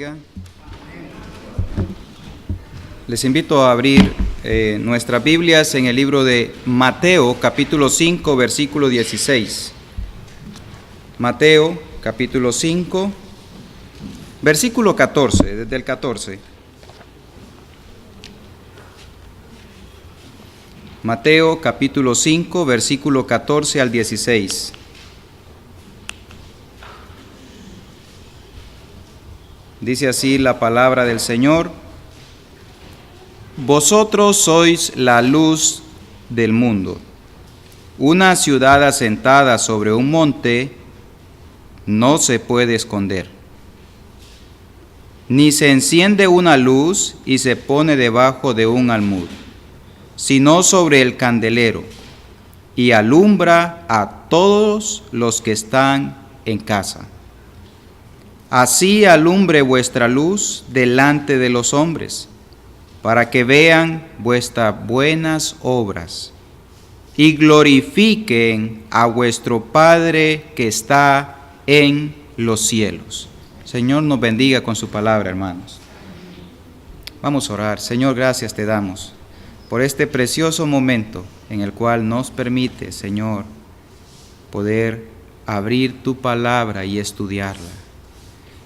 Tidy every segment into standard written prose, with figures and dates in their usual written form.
bendiga. Les invito a abrir nuestras Biblias en el libro de Mateo, capítulo 5, versículo 16. Mateo, capítulo 5, versículo 14, desde el 14. Mateo, capítulo 5, versículo 14 al 16. Dice así la palabra del Señor: Vosotros sois la luz del mundo. Una ciudad asentada sobre un monte no se puede esconder. Ni se enciende una luz y se pone debajo de un almud, sino sobre el candelero, y alumbra a todos los que están en casa. Así alumbre vuestra luz delante de los hombres, para que vean vuestras buenas obras y glorifiquen a vuestro Padre que está en los cielos. Señor, nos bendiga con su palabra, hermanos. Vamos a orar. Señor, gracias te damos por este precioso momento en el cual nos permite, Señor, poder abrir tu palabra y estudiarla.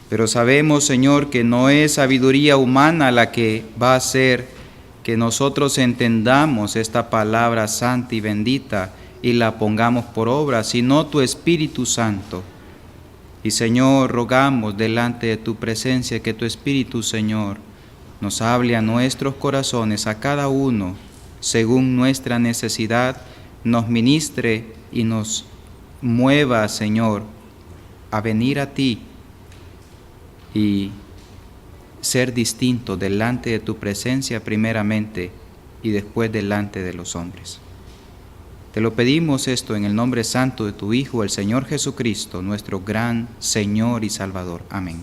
Pero sabemos, Señor, que no es sabiduría humana la que va a hacer que nosotros entendamos esta palabra santa y bendita y la pongamos por obra, sino tu Espíritu Santo. Y, Señor, rogamos delante de tu presencia que tu Espíritu, Señor, nos hable a nuestros corazones, a cada uno, según nuestra necesidad, nos ministre y nos mueva, Señor, a venir a ti y ser distinto delante de tu presencia primeramente y después delante de los hombres. Te lo pedimos esto en el nombre santo de tu Hijo, el Señor Jesucristo, nuestro gran Señor y Salvador. Amén.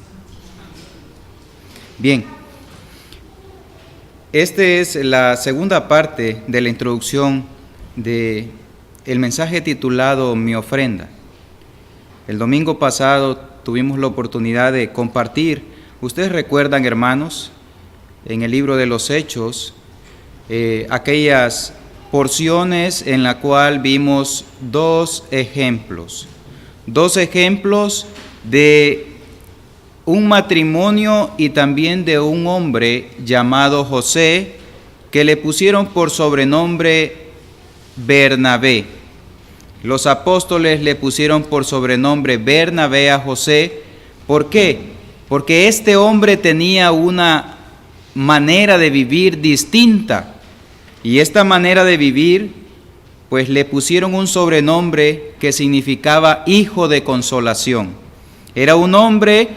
Bien, esta es la segunda parte de la introducción del mensaje titulado Mi ofrenda. El domingo pasado tuvimos la oportunidad de compartir. Ustedes recuerdan, hermanos, en el libro de los Hechos, aquellas porciones en la cual vimos dos ejemplos de un matrimonio y también de un hombre llamado José, que le pusieron por sobrenombre Bernabé. Los apóstoles le pusieron por sobrenombre Bernabé a José. ¿Por qué? Porque este hombre tenía una manera de vivir distinta. Y esta manera de vivir, pues le pusieron un sobrenombre que significaba hijo de consolación. Era un hombre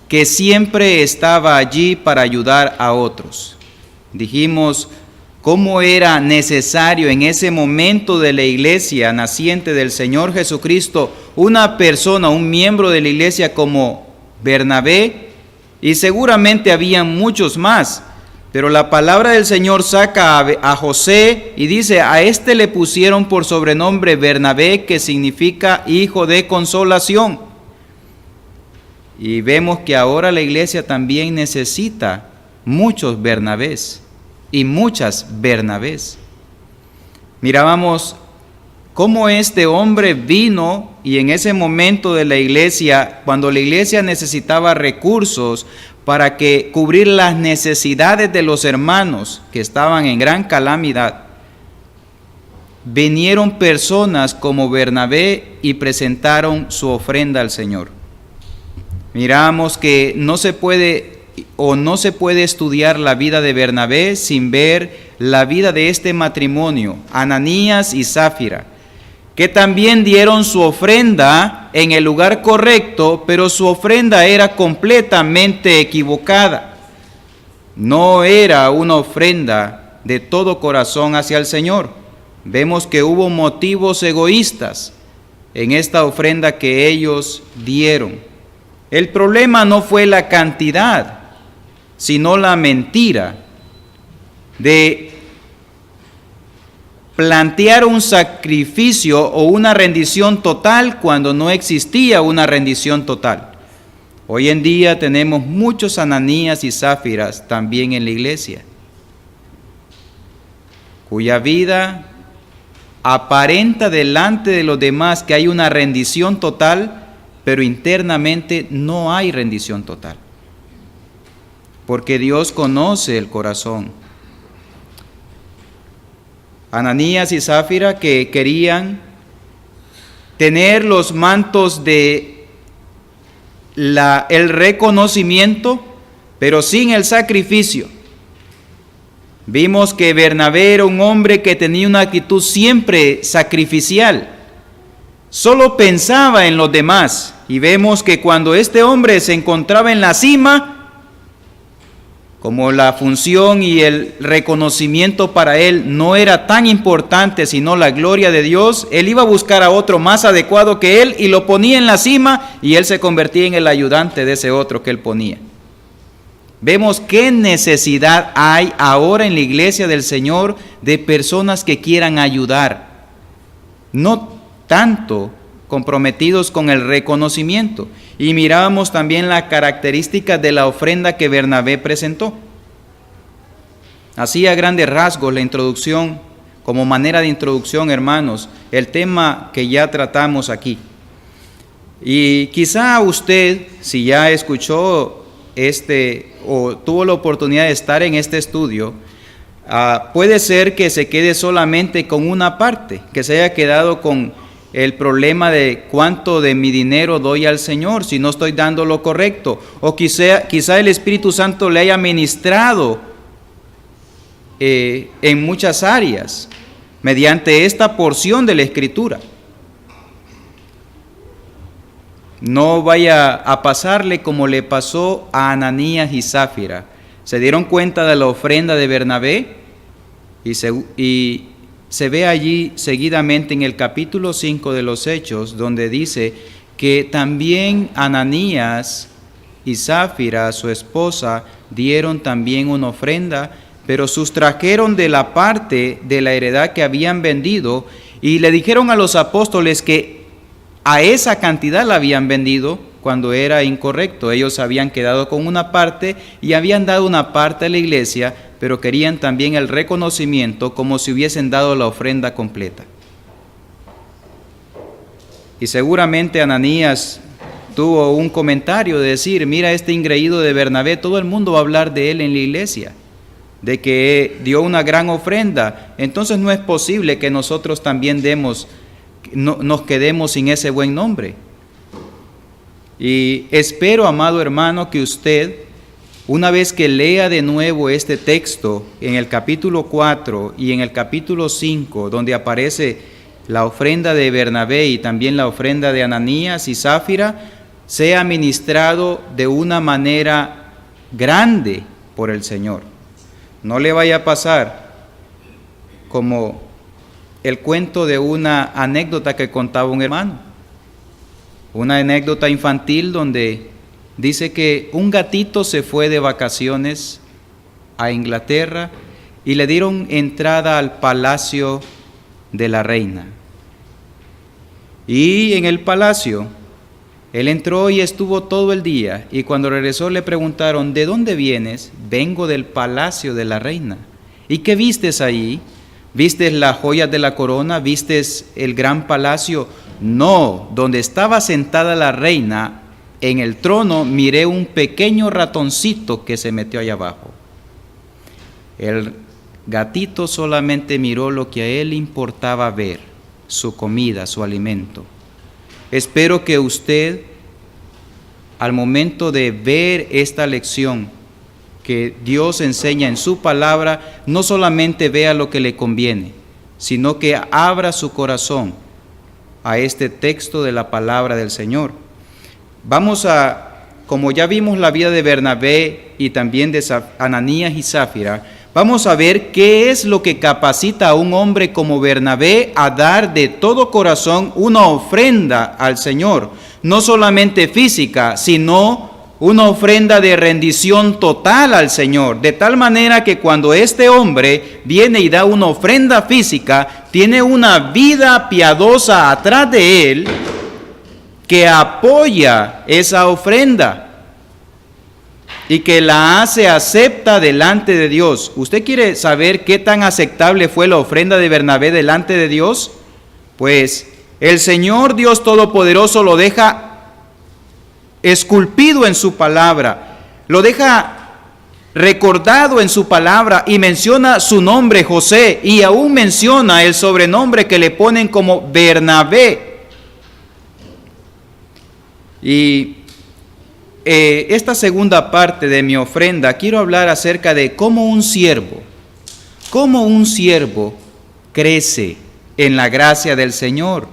que siempre estaba allí para ayudar a otros. Dijimos cómo era necesario en ese momento de la iglesia naciente del Señor Jesucristo una persona, un miembro de la iglesia como Bernabé, y seguramente habían muchos más, pero la palabra del Señor saca a José y dice: a este le pusieron por sobrenombre Bernabé, que significa hijo de consolación. Y vemos que ahora la iglesia también necesita muchos Bernabés y muchas Bernabés. Mirábamos cómo este hombre vino, y en ese momento de la iglesia, cuando la iglesia necesitaba recursos para cubrir las necesidades de los hermanos que estaban en gran calamidad, vinieron personas como Bernabé y presentaron su ofrenda al Señor. Miramos que no se puede estudiar la vida de Bernabé sin ver la vida de este matrimonio, Ananías y Zafira, que también dieron su ofrenda en el lugar correcto, pero su ofrenda era completamente equivocada. No era una ofrenda de todo corazón hacia el Señor. Vemos que hubo motivos egoístas en esta ofrenda que ellos dieron. El problema no fue la cantidad, sino la mentira de plantear un sacrificio o una rendición total cuando no existía una rendición total. Hoy en día tenemos muchos Ananías y Sáfiras también en la iglesia, cuya vida aparenta delante de los demás que hay una rendición total, pero internamente no hay rendición total, porque Dios conoce el corazón. Ananías y Sáfira, que querían tener los mantos de el reconocimiento, pero sin el sacrificio. Vimos que Bernabé era un hombre que tenía una actitud siempre sacrificial, solo pensaba en los demás, y vemos que cuando este hombre se encontraba en la cima, como la función y el reconocimiento para él no era tan importante sino la gloria de Dios, él iba a buscar a otro más adecuado que él y lo ponía en la cima, y él se convertía en el ayudante de ese otro que él ponía. Vemos qué necesidad hay ahora en la iglesia del Señor de personas que quieran ayudar, no tanto comprometidos con el reconocimiento. Y mirábamos también las características de la ofrenda que Bernabé presentó. Así a grandes rasgos la introducción, como manera de introducción, hermanos, el tema que ya tratamos aquí. Y quizá usted, si ya escuchó o tuvo la oportunidad de estar en este estudio, puede ser que se quede solamente con una parte, que se haya quedado con el problema de cuánto de mi dinero doy al Señor, si no estoy dando lo correcto, o quizá el Espíritu Santo le haya ministrado en muchas áreas mediante esta porción de la Escritura. No vaya a pasarle como le pasó a Ananías y Sáfira. Se dieron cuenta de la ofrenda de Bernabé y se ve allí seguidamente en el capítulo 5 de los Hechos, donde dice que también Ananías y Sáfira, su esposa, dieron también una ofrenda, pero sustrajeron de la parte de la heredad que habían vendido y le dijeron a los apóstoles que a esa cantidad la habían vendido cuando era incorrecto. Ellos habían quedado con una parte y habían dado una parte a la iglesia, pero querían también el reconocimiento como si hubiesen dado la ofrenda completa. Y seguramente Ananías tuvo un comentario de decir: mira, este ingreído de Bernabé, todo el mundo va a hablar de él en la iglesia, de que dio una gran ofrenda, entonces no es posible que nosotros también nos quedemos sin ese buen nombre. Y espero, amado hermano, que usted, una vez que lea de nuevo este texto en el capítulo 4 y en el capítulo 5, donde aparece la ofrenda de Bernabé y también la ofrenda de Ananías y Sáfira, sea ministrado de una manera grande por el Señor. No le vaya a pasar como el cuento de una anécdota que contaba un hermano, una anécdota infantil donde dice que un gatito se fue de vacaciones a Inglaterra y le dieron entrada al palacio de la reina. Y en el palacio, él entró y estuvo todo el día, y cuando regresó le preguntaron: ¿de dónde vienes? Vengo del palacio de la reina. ¿Y qué vistes ahí? ¿Vistes las joyas de la corona? ¿Vistes el gran palacio? No, donde estaba sentada la reina, en el trono, miré un pequeño ratoncito que se metió allá abajo. El gatito solamente miró lo que a él importaba ver, su comida, su alimento. Espero que usted, al momento de ver esta lección que Dios enseña en su palabra, no solamente vea lo que le conviene, sino que abra su corazón a este texto de la palabra del Señor. Como ya vimos la vida de Bernabé y también de Ananías y Sáfira, vamos a ver qué es lo que capacita a un hombre como Bernabé a dar de todo corazón una ofrenda al Señor, no solamente física, sino una ofrenda de rendición total al Señor, de tal manera que cuando este hombre viene y da una ofrenda física, tiene una vida piadosa atrás de él que apoya esa ofrenda. y que la hace acepta delante de Dios. ¿Usted quiere saber qué tan aceptable fue la ofrenda de Bernabé delante de Dios? Pues el Señor Dios Todopoderoso lo deja esculpido en su palabra, lo deja recordado en su palabra y menciona su nombre, José, y aún menciona el sobrenombre que le ponen como Bernabé. Y esta segunda parte de mi ofrenda quiero hablar acerca de cómo un siervo crece en la gracia del Señor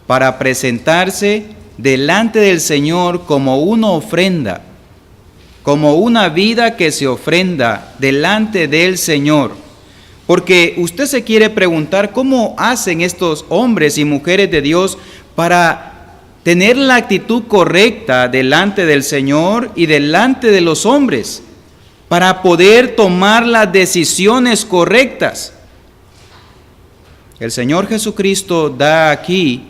para presentarse delante del Señor como una ofrenda, como una vida que se ofrenda delante del Señor. Porque usted se quiere preguntar cómo hacen estos hombres y mujeres de Dios para tener la actitud correcta delante del Señor y delante de los hombres, para poder tomar las decisiones correctas. El Señor Jesucristo da aquí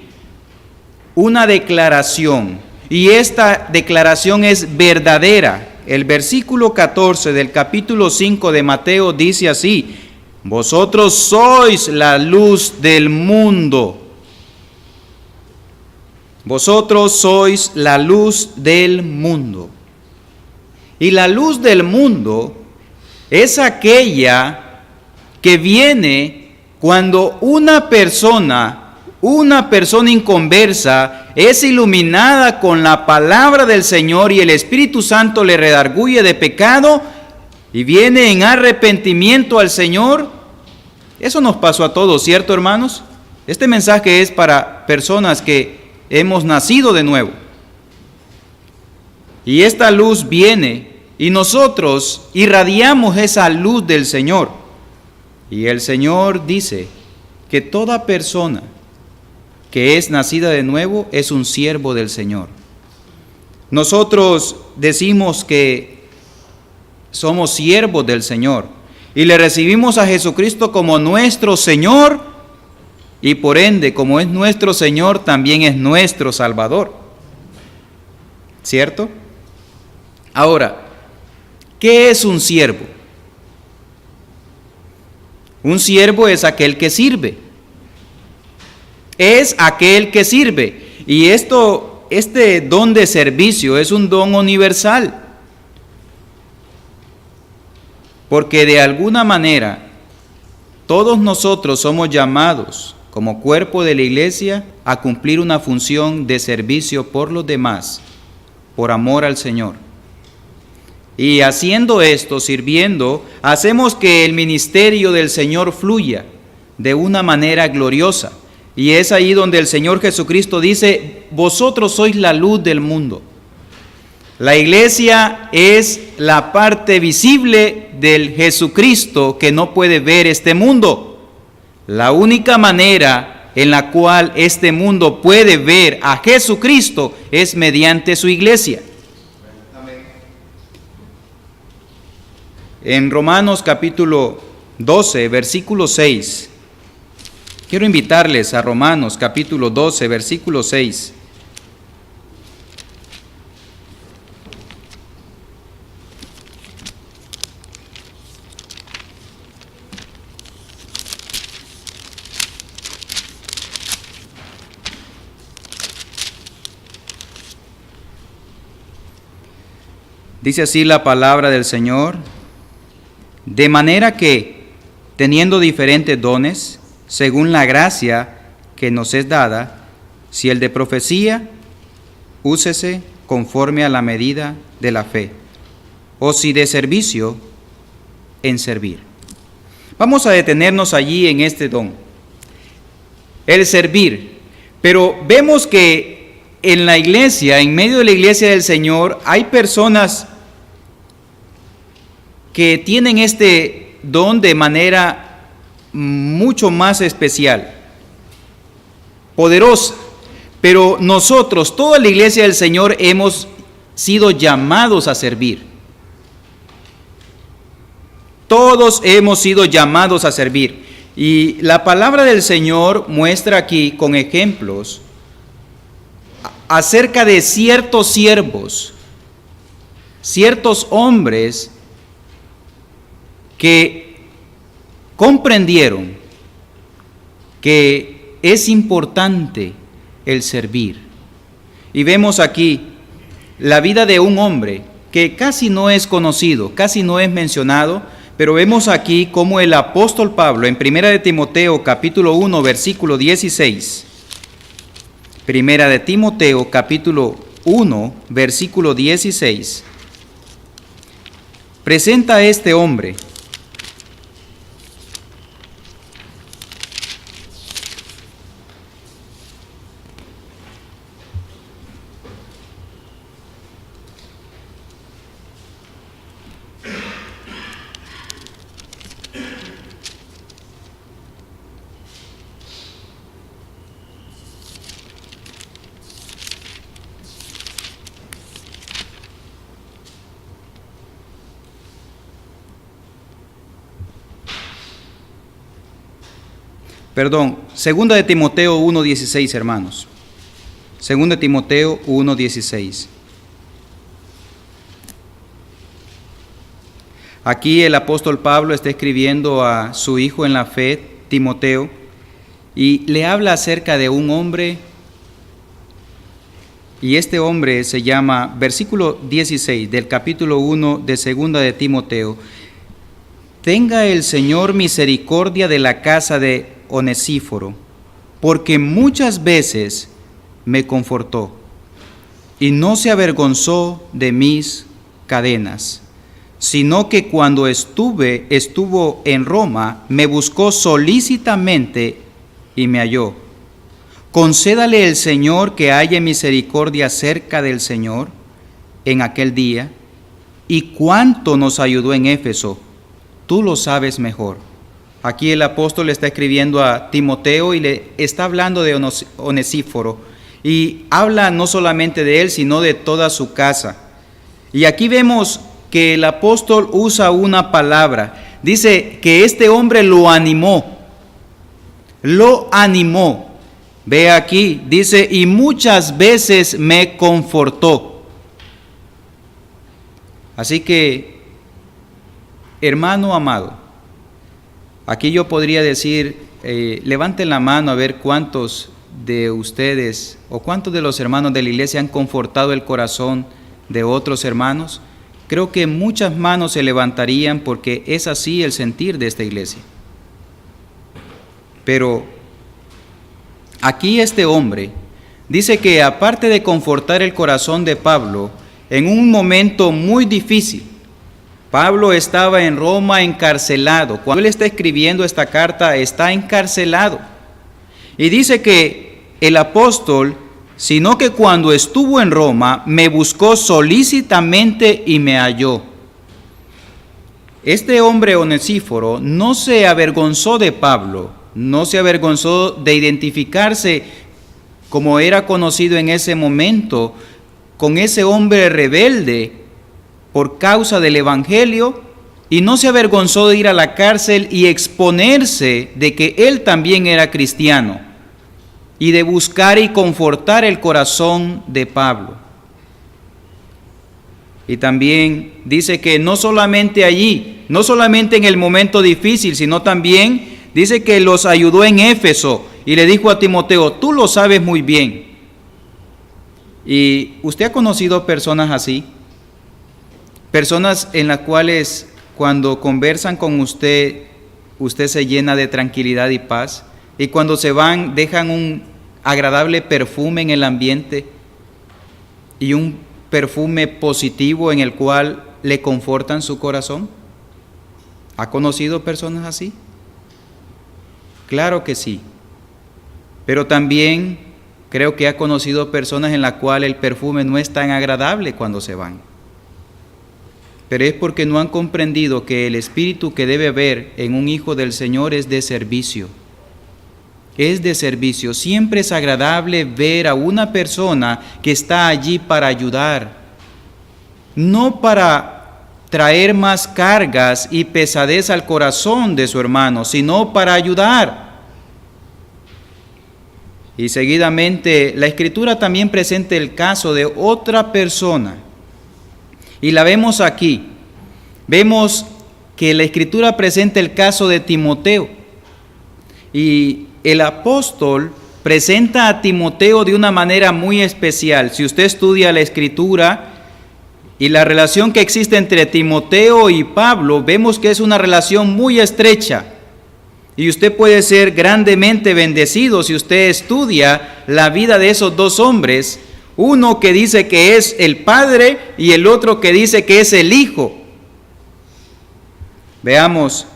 una declaración, y esta declaración es verdadera. El versículo 14 del capítulo 5 de Mateo dice así: vosotros sois la luz del mundo. Vosotros sois la luz del mundo. Y la luz del mundo es aquella que viene cuando una persona inconversa es iluminada con la palabra del Señor y el Espíritu Santo le redarguye de pecado y viene en arrepentimiento al Señor. Eso nos pasó a todos, ¿cierto, hermanos? Este mensaje es para personas que hemos nacido de nuevo. Y esta luz viene y nosotros irradiamos esa luz del Señor. Y el Señor dice que toda persona que es nacida de nuevo es un siervo del Señor. Nosotros decimos que somos siervos del Señor y le recibimos a Jesucristo como nuestro Señor, y por ende, como es nuestro Señor, también es nuestro Salvador. ¿Cierto? Ahora, ¿qué es un siervo? Un siervo es aquel que sirve. Es aquel que sirve. Y este don de servicio es un don universal. Porque de alguna manera todos nosotros somos llamados como cuerpo de la iglesia a cumplir una función de servicio por los demás, por amor al Señor. Y haciendo esto, sirviendo, hacemos que el ministerio del Señor fluya de una manera gloriosa. Y es ahí donde el Señor Jesucristo dice: vosotros sois la luz del mundo. La iglesia es la parte visible del Jesucristo que no puede ver este mundo. La única manera en la cual este mundo puede ver a Jesucristo es mediante su iglesia. En Romanos capítulo 12, versículo 6, quiero invitarles a Romanos capítulo 12, versículo 6. Dice así la palabra del Señor: de manera que, teniendo diferentes dones, según la gracia que nos es dada, si el de profecía, úsese conforme a la medida de la fe, o si de servicio, en servir. Vamos a detenernos allí en este don, el servir. Pero vemos que en la iglesia, en medio de la iglesia del Señor, hay personas que tienen este don de manera mucho más especial, poderosa. Pero nosotros, toda la iglesia del Señor, hemos sido llamados a servir. Todos hemos sido llamados a servir. Y la palabra del Señor muestra aquí con ejemplos acerca de ciertos siervos ciertos hombres que comprendieron que es importante el servir. Y vemos aquí la vida de un hombre que casi no es conocido, casi no es mencionado, pero vemos aquí cómo el apóstol Pablo en 1 de Timoteo capítulo 1 versículo 16, 1 de Timoteo capítulo 1 versículo 16, presenta a este hombre. Perdón, 2 de Timoteo 1:16, hermanos. 2 de Timoteo 1:16. Aquí el apóstol Pablo está escribiendo a su hijo en la fe, Timoteo, y le habla acerca de un hombre, y este hombre se llama, versículo 16 del capítulo 1 de 2 de Timoteo: tenga el Señor misericordia de la casa de Onesíforo, porque muchas veces me confortó y no se avergonzó de mis cadenas, sino que cuando estuvo en Roma, me buscó solícitamente y me halló. Concédale el Señor que haya misericordia cerca del Señor en aquel día, y cuánto nos ayudó en Éfeso, tú lo sabes mejor. Aquí el apóstol está escribiendo a Timoteo y le está hablando de Onesíforo, y habla no solamente de él, sino de toda su casa. Y aquí vemos que el apóstol usa una palabra. Dice que este hombre lo animó. Lo animó. Ve aquí, dice, y muchas veces me confortó. Así que, hermano amado, aquí yo podría decir, levanten la mano a ver cuántos de ustedes o cuántos de los hermanos de la iglesia han confortado el corazón de otros hermanos. Creo que muchas manos se levantarían, porque es así el sentir de esta iglesia. Pero aquí este hombre dice que aparte de confortar el corazón de Pablo en un momento muy difícil, Pablo estaba en Roma encarcelado. Cuando él está escribiendo esta carta, está encarcelado. Y dice que el apóstol, sino que cuando estuvo en Roma, me buscó solícitamente y me halló. Este hombre Onesíforo no se avergonzó de Pablo, no se avergonzó de identificarse, como era conocido en ese momento, con ese hombre rebelde por causa del evangelio, y no se avergonzó de ir a la cárcel y exponerse de que él también era cristiano, y de buscar y confortar el corazón de Pablo. Y también dice que no solamente allí, no solamente en el momento difícil, sino también dice que los ayudó en Éfeso, y le dijo a Timoteo: tú lo sabes muy bien. ¿Y usted ha conocido personas así? Personas en las cuales cuando conversan con usted, usted se llena de tranquilidad y paz, y cuando se van dejan un agradable perfume en el ambiente y un perfume positivo en el cual le confortan su corazón. ¿Ha conocido personas así? Claro que sí, pero también creo que ha conocido personas en las cuales el perfume no es tan agradable cuando se van. Pero es porque no han comprendido que el espíritu que debe haber en un hijo del Señor es de servicio. Es de servicio. Siempre es agradable ver a una persona que está allí para ayudar, no para traer más cargas y pesadez al corazón de su hermano, sino para ayudar. Y seguidamente la Escritura también presenta el caso de otra persona, Y la vemos aquí. Vemos que la Escritura presenta el caso de Timoteo. Y el apóstol presenta a Timoteo de una manera muy especial. Si usted estudia la Escritura y la relación que existe entre Timoteo y Pablo, vemos que es una relación muy estrecha. Y usted puede ser grandemente bendecido si usted estudia la vida de esos dos hombres, uno que dice que es el Padre y el otro que dice que es el Hijo. Veamos,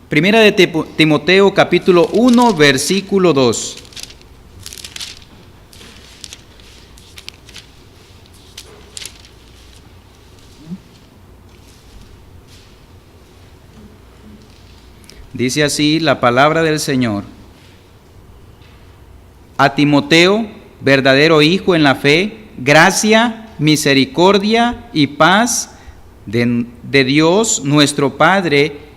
Primera de Timoteo capítulo 1, versículo 2. Dice así la palabra del Señor: a Timoteo, verdadero hijo en la fe, gracia, misericordia y paz de Dios nuestro Padre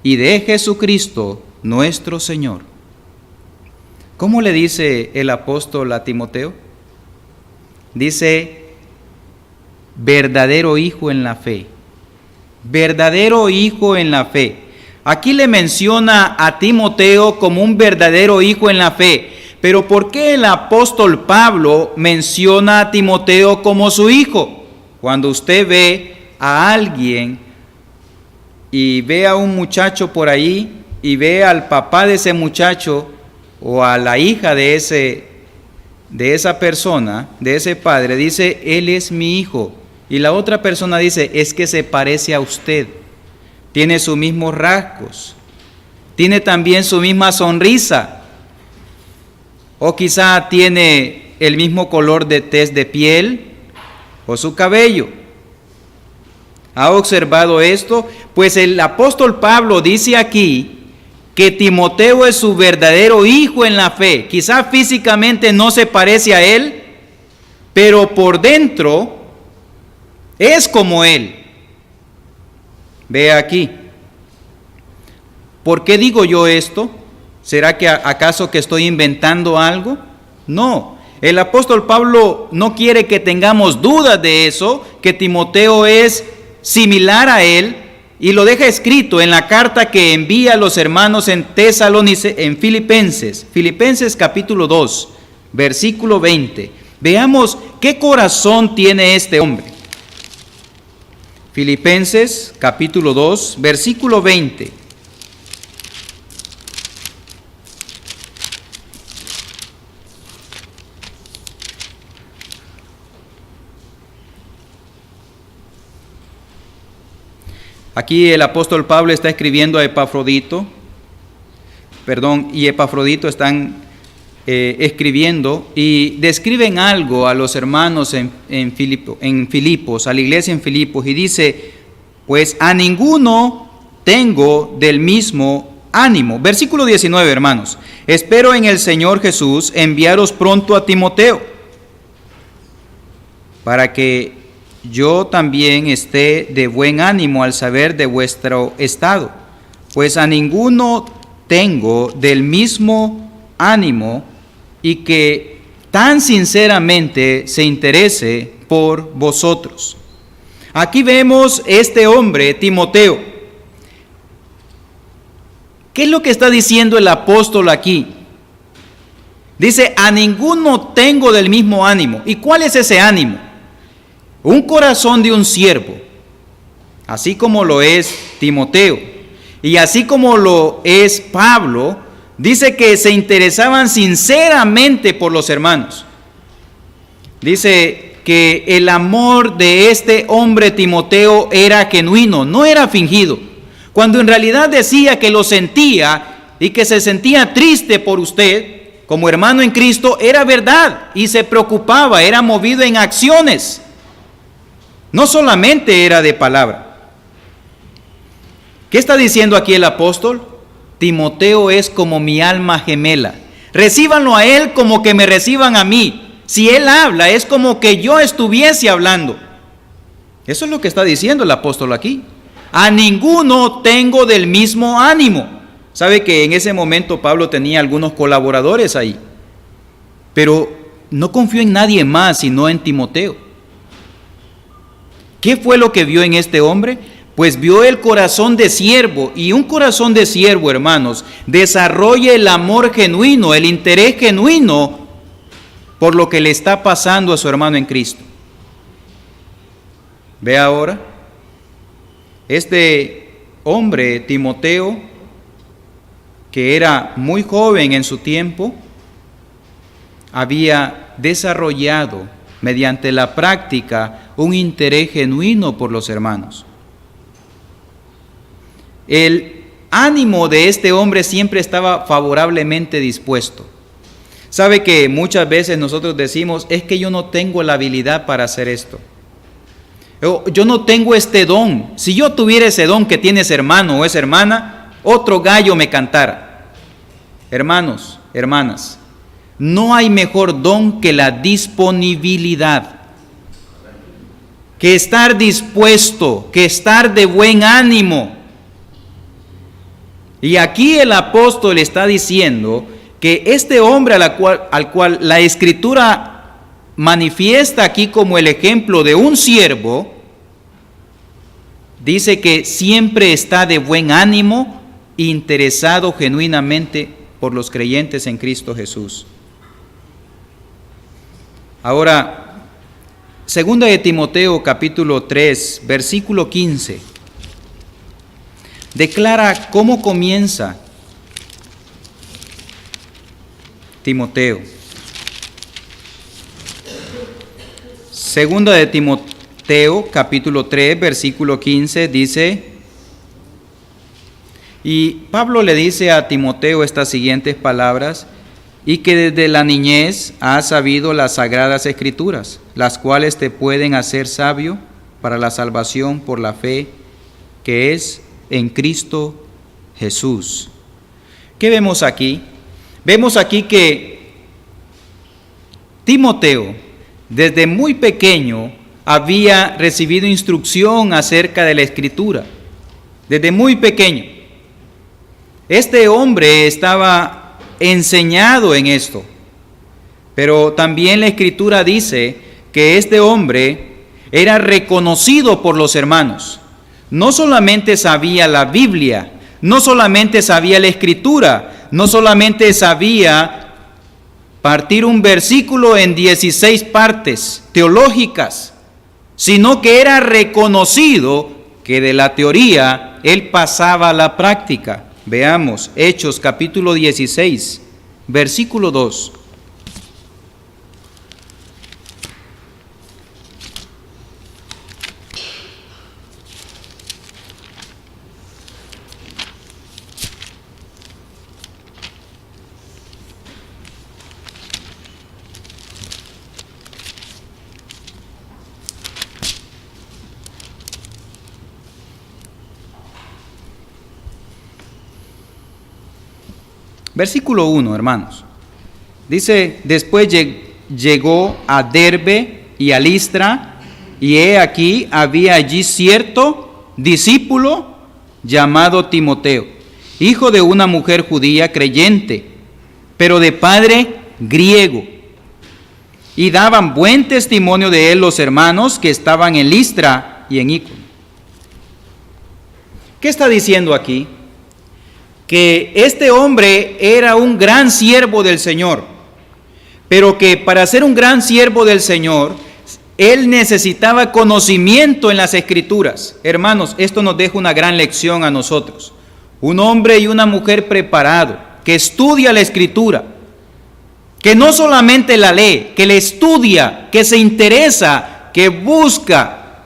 y de Jesucristo nuestro Señor. ¿Cómo le dice el apóstol a Timoteo? Dice, verdadero hijo en la fe. Verdadero hijo en la fe. Aquí le menciona a Timoteo como un verdadero hijo en la fe. Pero ¿por qué el apóstol Pablo menciona a Timoteo como su hijo? Cuando usted ve a alguien y ve a un muchacho por ahí y ve al papá de ese muchacho o a la hija de esa persona, de ese padre, dice, él es mi hijo. Y la otra persona dice, es que se parece a usted. Tiene sus mismos rasgos, tiene también su misma sonrisa, o quizá tiene el mismo color de tez de piel o su cabello. ¿Ha observado esto? Pues el apóstol Pablo dice aquí que Timoteo es su verdadero hijo en la fe. Quizá físicamente no se parece a él, pero por dentro es como él. Vea aquí. ¿Por qué digo yo esto? ¿Será que acaso que estoy inventando algo? No. El apóstol Pablo no quiere que tengamos dudas de eso, que Timoteo es similar a él, y lo deja escrito en la carta que envía a los hermanos en Filipenses capítulo 2, versículo 20. Veamos qué corazón tiene este hombre. Filipenses capítulo 2, versículo 20. Aquí el apóstol Pablo está escribiendo a Epafrodito, y Epafrodito están escribiendo y describen algo a los hermanos en Filipos, a la iglesia en Filipos, y dice, pues a ninguno tengo del mismo ánimo. Versículo 19, hermanos, espero en el Señor Jesús enviaros pronto a Timoteo, para que yo también esté de buen ánimo al saber de vuestro estado, pues a ninguno tengo del mismo ánimo y que tan sinceramente se interese por vosotros. Aquí vemos este hombre, Timoteo. ¿Qué es lo que está diciendo el apóstol aquí? Dice, a ninguno tengo del mismo ánimo. ¿Y cuál es ese ánimo? Un corazón de un siervo, así como lo es Timoteo, y así como lo es Pablo, dice que se interesaban sinceramente por los hermanos. Dice que el amor de este hombre Timoteo era genuino, no era fingido. Cuando en realidad decía que lo sentía y que se sentía triste por usted, como hermano en Cristo, era verdad y se preocupaba, era movido en acciones. No solamente era de palabra. ¿Qué está diciendo aquí el apóstol? Timoteo es como mi alma gemela. Recíbanlo a él como que me reciban a mí. Si él habla, es como que yo estuviese hablando. Eso es lo que está diciendo el apóstol aquí. A ninguno tengo del mismo ánimo. Sabe que en ese momento Pablo tenía algunos colaboradores ahí, pero no confió en nadie más sino en Timoteo. ¿Qué fue lo que vio en este hombre? Pues vio el corazón de siervo, y un corazón de siervo, hermanos, desarrolla el amor genuino, el interés genuino por lo que le está pasando a su hermano en Cristo. Ve ahora, este hombre, Timoteo, que era muy joven en su tiempo, había desarrollado mediante la práctica un interés genuino por los hermanos. El ánimo de este hombre siempre estaba favorablemente dispuesto. Sabe que muchas veces nosotros decimos, es que yo no tengo la habilidad para hacer esto. Yo no tengo este don. Si yo tuviera ese don que tiene ese hermano o esa hermana, otro gallo me cantara. Hermanos, hermanas, no hay mejor don que la disponibilidad, que estar dispuesto, que estar de buen ánimo. Y aquí el apóstol está diciendo que este hombre al cual la Escritura manifiesta aquí como el ejemplo de un siervo, dice que siempre está de buen ánimo, interesado genuinamente por los creyentes en Cristo Jesús. Ahora, segunda de Timoteo capítulo 3, versículo 15. Declara cómo comienza Timoteo. Segunda de Timoteo, capítulo 3, versículo 15, dice, y Pablo le dice a Timoteo estas siguientes palabras, y que desde la niñez has sabido las sagradas escrituras, las cuales te pueden hacer sabio para la salvación por la fe que es en Cristo Jesús. ¿Qué vemos aquí? Vemos aquí que Timoteo, desde muy pequeño, había recibido instrucción acerca de la Escritura. Desde muy pequeño. Este hombre estaba enseñado en esto. Pero también la Escritura dice que este hombre era reconocido por los hermanos. No solamente sabía la Biblia, no solamente sabía la Escritura, no solamente sabía partir un versículo en 16 partes teológicas, sino que era reconocido que de la teoría él pasaba a la práctica. Veamos Hechos capítulo 16, versículo 2. Versículo 1, hermanos. Dice, después llegó a Derbe y a Listra, y he aquí había allí cierto discípulo llamado Timoteo, hijo de una mujer judía creyente, pero de padre griego. Y daban buen testimonio de él los hermanos que estaban en Listra y en Iconio. ¿Qué está diciendo aquí? Que este hombre era un gran siervo del Señor, pero que para ser un gran siervo del Señor, él necesitaba conocimiento en las Escrituras. Hermanos, esto nos deja una gran lección a nosotros. Un hombre y una mujer preparado, que estudia la Escritura, que no solamente la lee, que la estudia, que se interesa, que busca.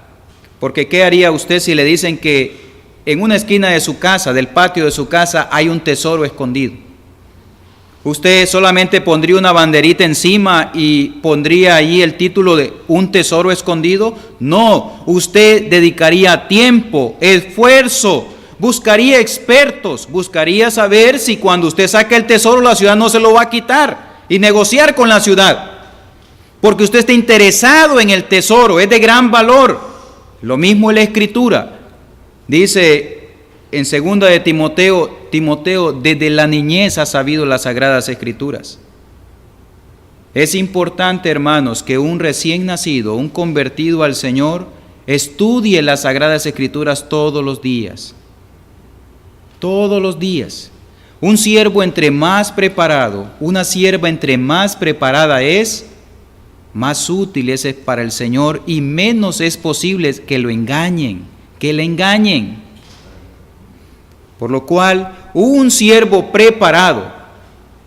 Porque ¿qué haría usted si le dicen que en una esquina de su casa, del patio de su casa, hay un tesoro escondido? ¿Usted solamente pondría una banderita encima y pondría ahí el título de un tesoro escondido? No, usted dedicaría tiempo, esfuerzo, buscaría expertos, buscaría saber si cuando usted saca el tesoro la ciudad no se lo va a quitar y negociar con la ciudad, porque usted está interesado en el tesoro, es de gran valor. Lo mismo en la Escritura. Dice en segunda de Timoteo, desde la niñez ha sabido las sagradas Escrituras. Es importante, hermanos, que un recién nacido, un convertido al Señor, Estudie las Sagradas Escrituras todos los días. Todos los días. Un siervo entre más preparado, una sierva entre más preparada es, más útil es para el Señor y menos es posible que lo engañen, que le engañen. Por lo cual, un siervo preparado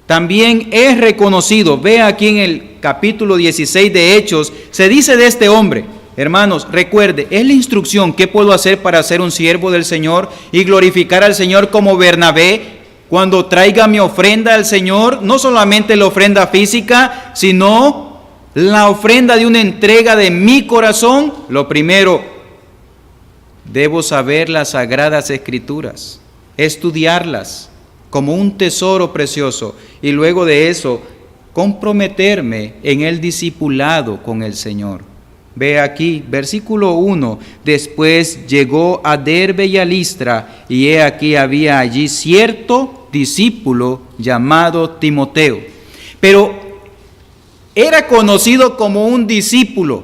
también es reconocido. Vea aquí en el capítulo 16 de Hechos, se dice de este hombre, hermanos, recuerde, es la instrucción que puedo hacer para ser un siervo del Señor y glorificar al Señor como Bernabé cuando traiga mi ofrenda al Señor, no solamente la ofrenda física, sino la ofrenda de una entrega de mi corazón. Lo primero, debo saber las Sagradas Escrituras, estudiarlas como un tesoro precioso y luego de eso comprometerme en el discipulado con el Señor. Ve aquí, versículo 1, después llegó a Derbe y a Listra, y he aquí había allí cierto discípulo llamado Timoteo. Pero era conocido como un discípulo,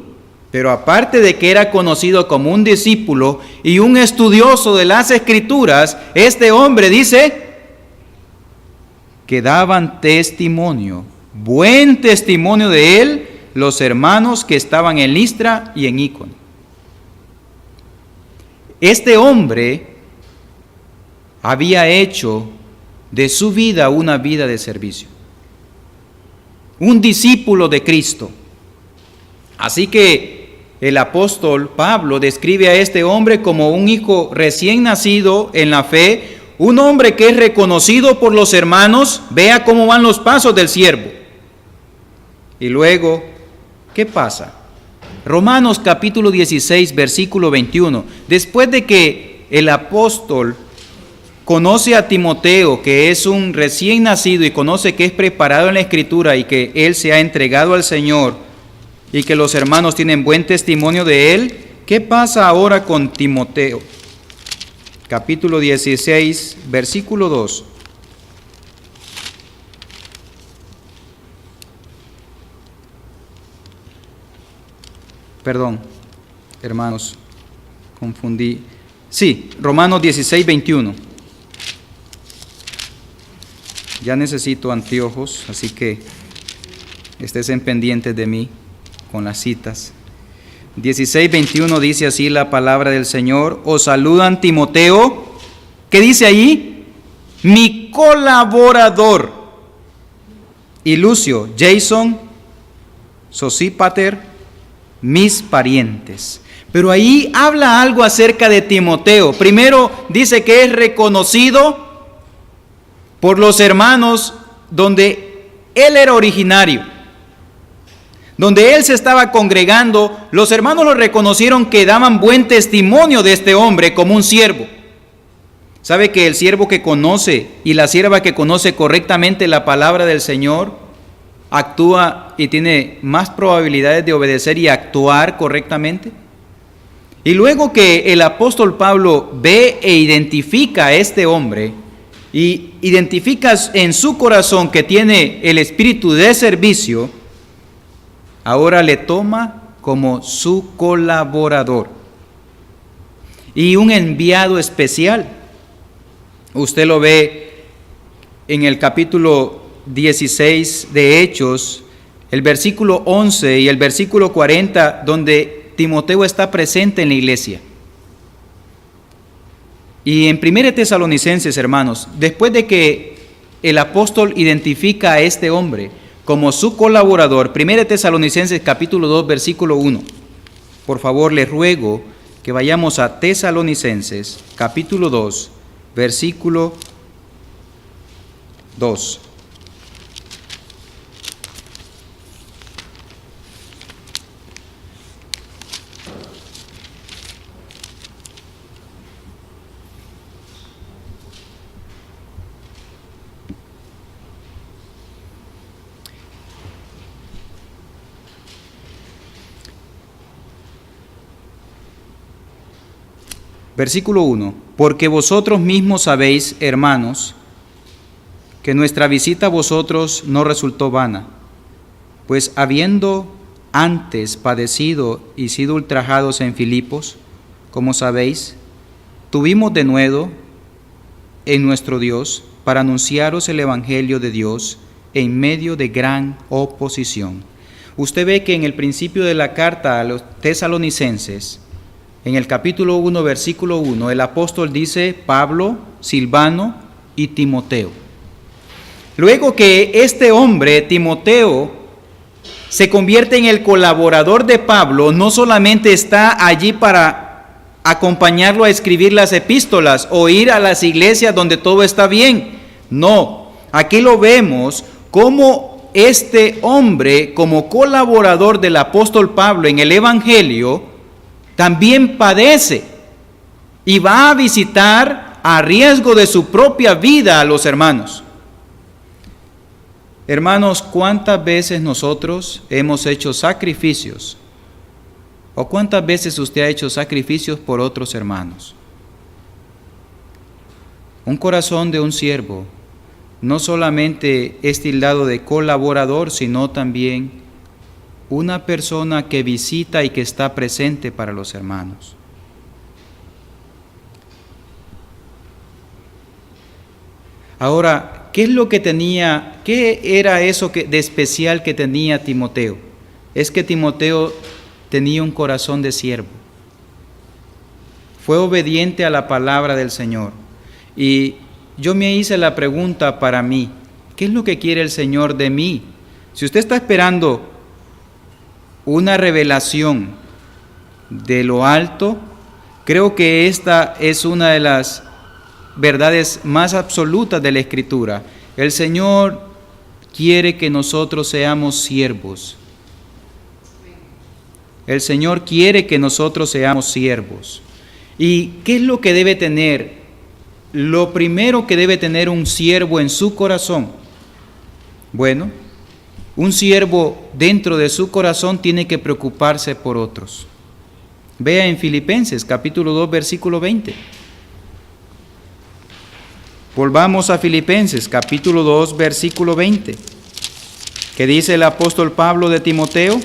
pero aparte de que era conocido como un discípulo y un estudioso de las Escrituras, este hombre dice que daban testimonio, buen testimonio de él, los hermanos que estaban en Listra y en Iconio. Este hombre había hecho de su vida una vida de servicio, un discípulo de Cristo. Así que el apóstol Pablo describe a este hombre como un hijo recién nacido en la fe, un hombre que es reconocido por los hermanos. Vea cómo van los pasos del siervo. Y luego, ¿qué pasa? Romanos capítulo 16, versículo 21. Después de que el apóstol conoce a Timoteo, que es un recién nacido, y conoce que es preparado en la Escritura y que él se ha entregado al Señor y que los hermanos tienen buen testimonio de él, ¿qué pasa ahora con Timoteo? Capítulo 16, versículo 2. Perdón, hermanos, confundí. Sí, Romanos 16, 21. Ya necesito anteojos, así que estén pendientes de mí con las citas. 16, 21 dice así la palabra del Señor. Os saludan Timoteo. ¿Qué dice ahí? Mi colaborador. Y Lucio, Jason, Sosípater, mis parientes. Pero ahí habla algo acerca de Timoteo. Primero dice que es reconocido por los hermanos donde él era originario, donde él se estaba congregando. Los hermanos lo reconocieron, que daban buen testimonio de este hombre como un siervo. ¿Sabe que el siervo que conoce y la sierva que conoce correctamente la palabra del Señor actúa y tiene más probabilidades de obedecer y actuar correctamente? Y luego que el apóstol Pablo ve e identifica a este hombre y identifica en su corazón que tiene el espíritu de servicio, ahora le toma como su colaborador y un enviado especial. Usted lo ve en el capítulo 16 de Hechos, el versículo 11 y el versículo 40, donde Timoteo está presente en la iglesia. Y en 1 Tesalonicenses, hermanos, después de que el apóstol identifica a este hombre como su colaborador, 1 Tesalonicenses capítulo 2, versículo 1. Por favor, les ruego que vayamos a Tesalonicenses capítulo 2, versículo 2. Versículo 1. Porque vosotros mismos sabéis, hermanos, que nuestra visita a vosotros no resultó vana, pues habiendo antes padecido y sido ultrajados en Filipos, como sabéis, tuvimos denuedo en nuestro Dios para anunciaros el Evangelio de Dios en medio de gran oposición. Usted ve que en el principio de la carta a los tesalonicenses, en el capítulo 1, versículo 1, el apóstol dice Pablo, Silvano y Timoteo. Luego que este hombre, Timoteo, se convierte en el colaborador de Pablo, no solamente está allí para acompañarlo a escribir las epístolas o ir a las iglesias donde todo está bien. No, aquí lo vemos como este hombre, como colaborador del apóstol Pablo en el Evangelio, también padece y va a visitar a riesgo de su propia vida a los hermanos. Hermanos, ¿cuántas veces nosotros hemos hecho sacrificios? ¿O cuántas veces usted ha hecho sacrificios por otros hermanos? Un corazón de un siervo no solamente es tildado de colaborador, sino también una persona que visita y que está presente para los hermanos. Ahora, ¿qué era eso de especial que tenía Timoteo? Es que Timoteo tenía un corazón de siervo. Fue obediente a la palabra del Señor. Y yo me hice la pregunta para mí, ¿qué es lo que quiere el Señor de mí? Si usted está esperando una revelación de lo alto, creo que esta es una de las verdades más absolutas de la Escritura. El Señor quiere que nosotros seamos siervos. El Señor quiere que nosotros seamos siervos. ¿Y qué es lo que debe tener? Lo primero que debe tener un siervo en su corazón. Bueno, un siervo dentro de su corazón tiene que preocuparse por otros. Vea en Filipenses capítulo 2 versículo 20. Volvamos a Filipenses capítulo 2 versículo 20. ¿Qué dice el apóstol Pablo de Timoteo?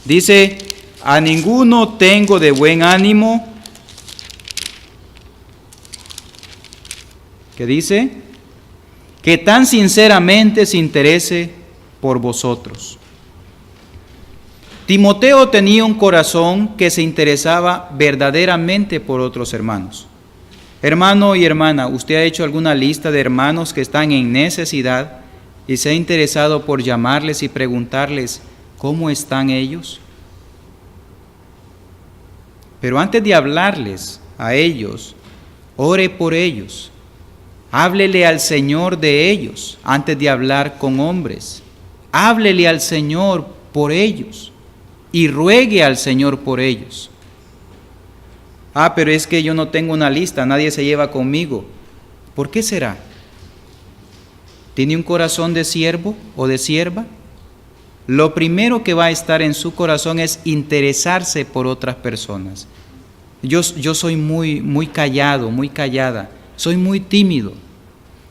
Dice, a ninguno tengo de buen ánimo. ¿Qué dice? Que tan sinceramente se interese por vosotros. Timoteo tenía un corazón que se interesaba verdaderamente por otros hermanos. Hermano y hermana, ¿usted ha hecho alguna lista de hermanos que están en necesidad y se ha interesado por llamarles y preguntarles cómo están ellos? Pero antes de hablarles a ellos, ore por ellos. Háblele al Señor de ellos antes de hablar con hombres. Háblele al Señor por ellos y ruegue al Señor por ellos. Pero es que yo no tengo una lista, nadie se lleva conmigo. ¿Por qué será? ¿Tiene un corazón de siervo o de sierva? Lo primero que va a estar en su corazón es interesarse por otras personas. Yo soy muy callado, muy callada, soy muy tímido.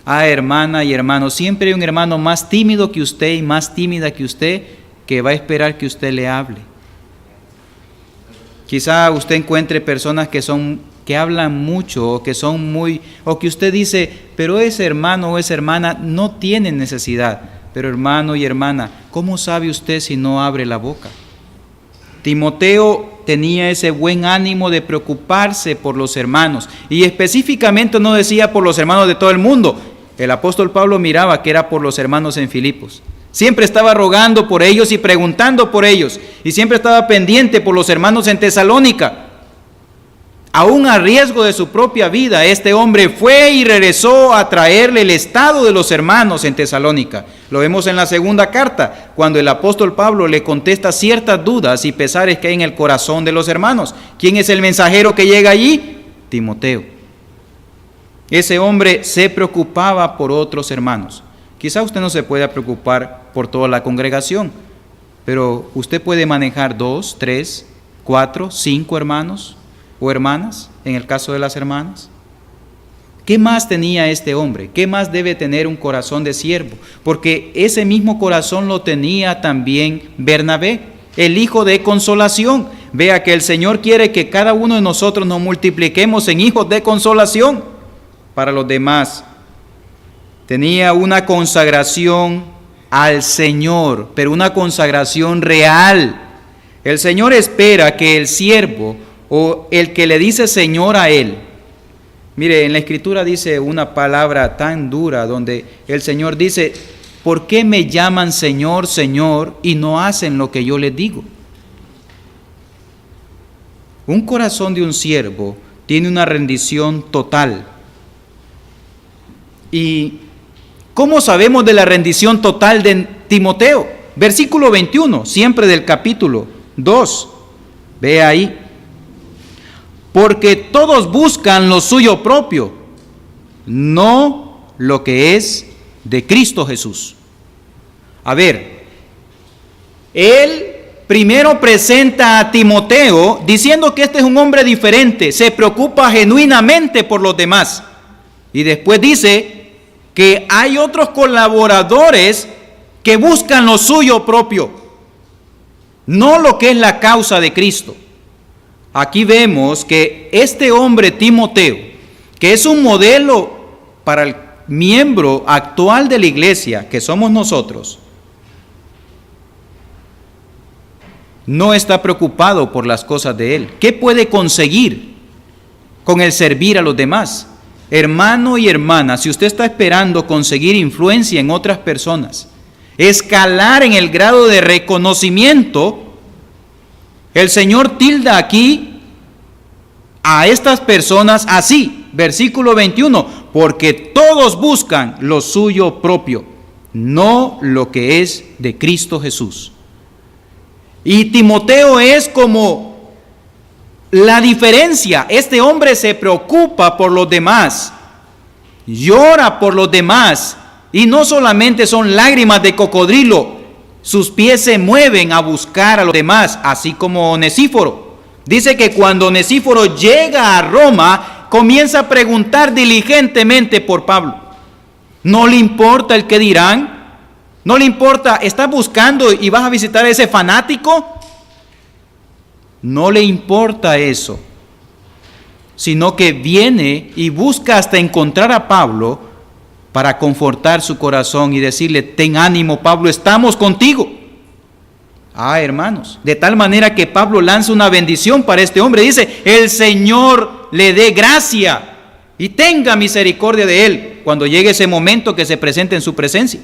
Hermana y hermano, siempre hay un hermano más tímido que usted y más tímida que usted que va a esperar que usted le hable. Quizá usted encuentre personas que hablan mucho o que usted dice, pero ese hermano o esa hermana no tiene necesidad. Pero hermano y hermana, ¿cómo sabe usted si no abre la boca? Timoteo tenía ese buen ánimo de preocuparse por los hermanos, y específicamente no decía por los hermanos de todo el mundo. El apóstol Pablo miraba que era por los hermanos en Filipos. Siempre estaba rogando por ellos y preguntando por ellos, y siempre estaba pendiente por los hermanos en Tesalónica. Aún a riesgo de su propia vida, este hombre fue y regresó a traerle el estado de los hermanos en Tesalónica. Lo vemos en la segunda carta, cuando el apóstol Pablo le contesta ciertas dudas y pesares que hay en el corazón de los hermanos. ¿Quién es el mensajero que llega allí? Timoteo. Ese hombre se preocupaba por otros hermanos. Quizá usted no se pueda preocupar por toda la congregación, pero usted puede manejar 2, 3, 4, 5 hermanos o hermanas, en el caso de las hermanas. ¿Qué más tenía este hombre? ¿Qué más debe tener un corazón de siervo? Porque ese mismo corazón lo tenía también Bernabé. el hijo de consolación. Vea que el Señor quiere que cada uno de nosotros nos multipliquemos en hijos de consolación para los demás. Tenía una consagración al Señor, pero una consagración real. El Señor espera que el siervo o el que le dice Señor a Él, mire, en la Escritura dice una palabra tan dura donde el Señor dice, ¿por qué me llaman Señor, Señor y no hacen lo que yo les digo? Un corazón de un siervo tiene una rendición total. ¿Y cómo sabemos de la rendición total de Timoteo? Versículo 21, siempre del capítulo 2. Ve ahí. Porque todos buscan lo suyo propio, no lo que es de Cristo Jesús. A ver, él primero presenta a Timoteo diciendo que este es un hombre diferente, se preocupa genuinamente por los demás. Y después dice que hay otros colaboradores que buscan lo suyo propio, no lo que es la causa de Cristo. Aquí vemos que este hombre Timoteo, que es un modelo para el miembro actual de la iglesia, que somos nosotros, no está preocupado por las cosas de él. ¿Qué puede conseguir con el servir a los demás? Hermano y hermana, si usted está esperando conseguir influencia en otras personas, escalar en el grado de reconocimiento, el Señor tilda aquí a estas personas así, versículo 21, porque todos buscan lo suyo propio, no lo que es de Cristo Jesús. Y Timoteo es como la diferencia. Este hombre se preocupa por los demás, llora por los demás, y no solamente son lágrimas de cocodrilo, sus pies se mueven a buscar a los demás, así como Onesíforo. Dice que cuando Onesíforo llega a Roma, comienza a preguntar diligentemente por Pablo. No le importa el que dirán, no le importa, ¿estás buscando y vas a visitar a ese fanático? No le importa eso, sino que viene y busca hasta encontrar a Pablo para confortar su corazón y decirle, ten ánimo, Pablo, estamos contigo. Hermanos, de tal manera que Pablo lanza una bendición para este hombre. Dice, el Señor le dé gracia y tenga misericordia de él cuando llegue ese momento que se presente en su presencia.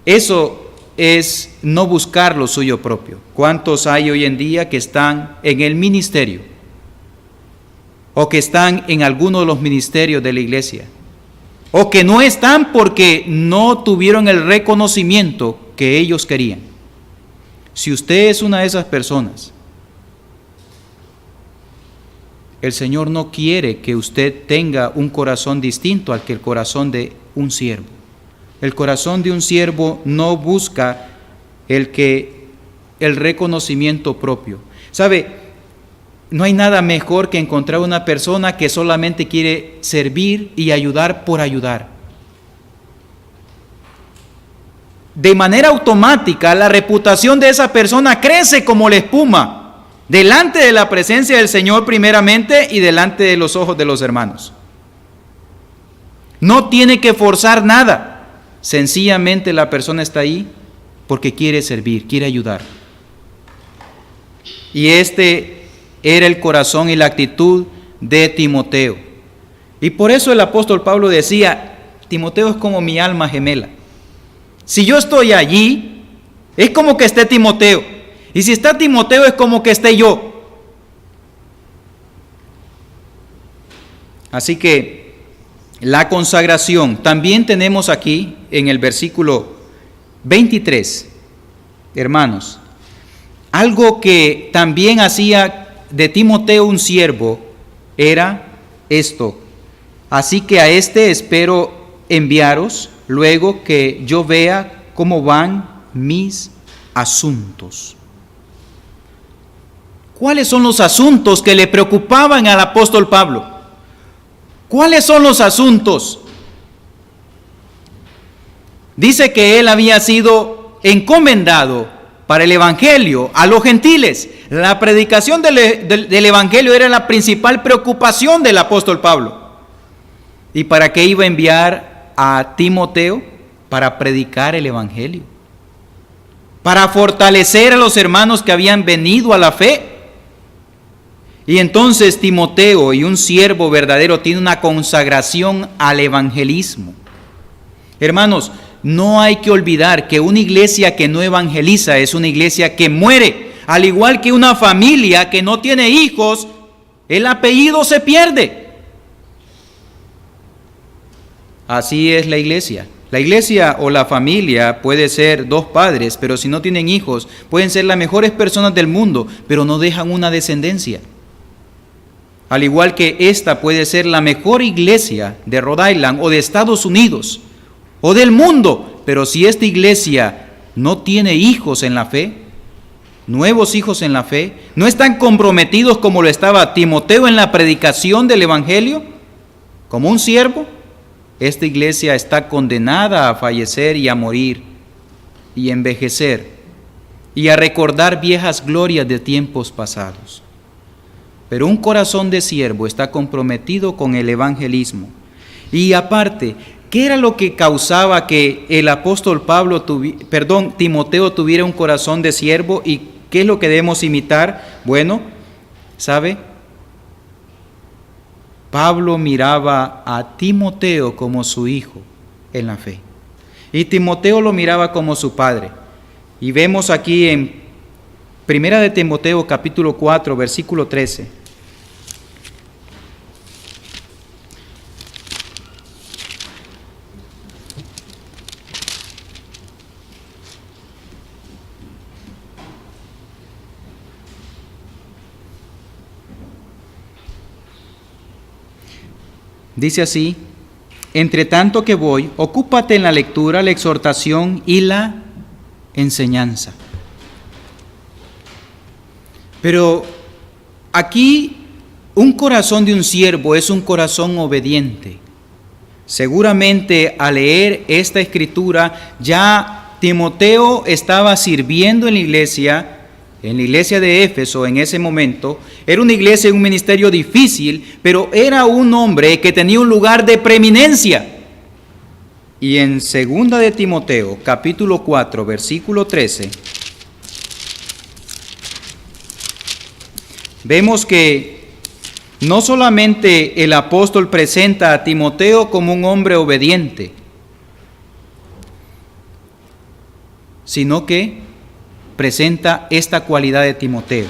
Eso es no buscar lo suyo propio. ¿Cuántos hay hoy en día que están en el ministerio o que están en alguno de los ministerios de la iglesia, o que no están porque no tuvieron el reconocimiento que ellos querían? Si usted es una de esas personas, el Señor no quiere que usted tenga un corazón distinto al que el corazón de un siervo. El corazón de un siervo no busca el reconocimiento propio. ¿Sabe? No hay nada mejor que encontrar una persona que solamente quiere servir y ayudar por ayudar. De manera automática, la reputación de esa persona crece como la espuma, delante de la presencia del Señor primeramente y delante de los ojos de los hermanos. No tiene que forzar nada, sencillamente la persona está ahí porque quiere servir, quiere ayudar. Y este era el corazón y la actitud de Timoteo. Y por eso el apóstol Pablo decía, Timoteo es como mi alma gemela. Si yo estoy allí, es como que esté Timoteo. Y si está Timoteo, es como que esté yo. Así que la consagración, también tenemos aquí en el versículo 23, hermanos, algo que también hacía de Timoteo un siervo era esto. Así que a este espero enviaros luego que yo vea cómo van mis asuntos. ¿Cuáles son los asuntos que le preocupaban al apóstol Pablo? ¿Cuáles son los asuntos? Dice que él había sido encomendado para el Evangelio a los gentiles. La predicación del Evangelio era la principal preocupación del apóstol Pablo. ¿Y para qué iba a enviar a Timoteo? Para predicar el Evangelio, para fortalecer a los hermanos que habían venido a la fe. Y entonces Timoteo, y un siervo verdadero, tiene una consagración al evangelismo. Hermanos, no hay que olvidar que una iglesia que no evangeliza es una iglesia que muere. Al igual que una familia que no tiene hijos, el apellido se pierde. Así es la iglesia. La iglesia o la familia puede ser dos padres, pero si no tienen hijos, pueden ser las mejores personas del mundo, pero no dejan una descendencia. Al igual que esta puede ser la mejor iglesia de Rhode Island o de Estados Unidos o del mundo, pero si esta iglesia no tiene hijos en la fe, nuevos hijos en la fe, no están comprometidos como lo estaba Timoteo en la predicación del Evangelio, como un siervo, esta iglesia está condenada a fallecer y a morir y envejecer y a recordar viejas glorias de tiempos pasados. Pero un corazón de siervo está comprometido con el evangelismo. Y aparte, ¿qué era lo que causaba que el apóstol Timoteo tuviera un corazón de siervo? ¿Y qué es lo que debemos imitar? Bueno, ¿sabe? Pablo miraba a Timoteo como su hijo en la fe. Y Timoteo lo miraba como su padre. Y vemos aquí en 1 de Timoteo capítulo 4, versículo 13. Dice así: entre tanto que voy, ocúpate en la lectura, la exhortación y la enseñanza. Pero aquí un corazón de un siervo es un corazón obediente. Seguramente al leer esta escritura ya Timoteo estaba sirviendo en la iglesia de Éfeso en ese momento. Era una iglesia y un ministerio difícil, pero era un hombre que tenía un lugar de preeminencia. Y en 2 de Timoteo, capítulo 4, versículo 13, vemos que no solamente el apóstol presenta a Timoteo como un hombre obediente, sino que presenta esta cualidad de Timoteo.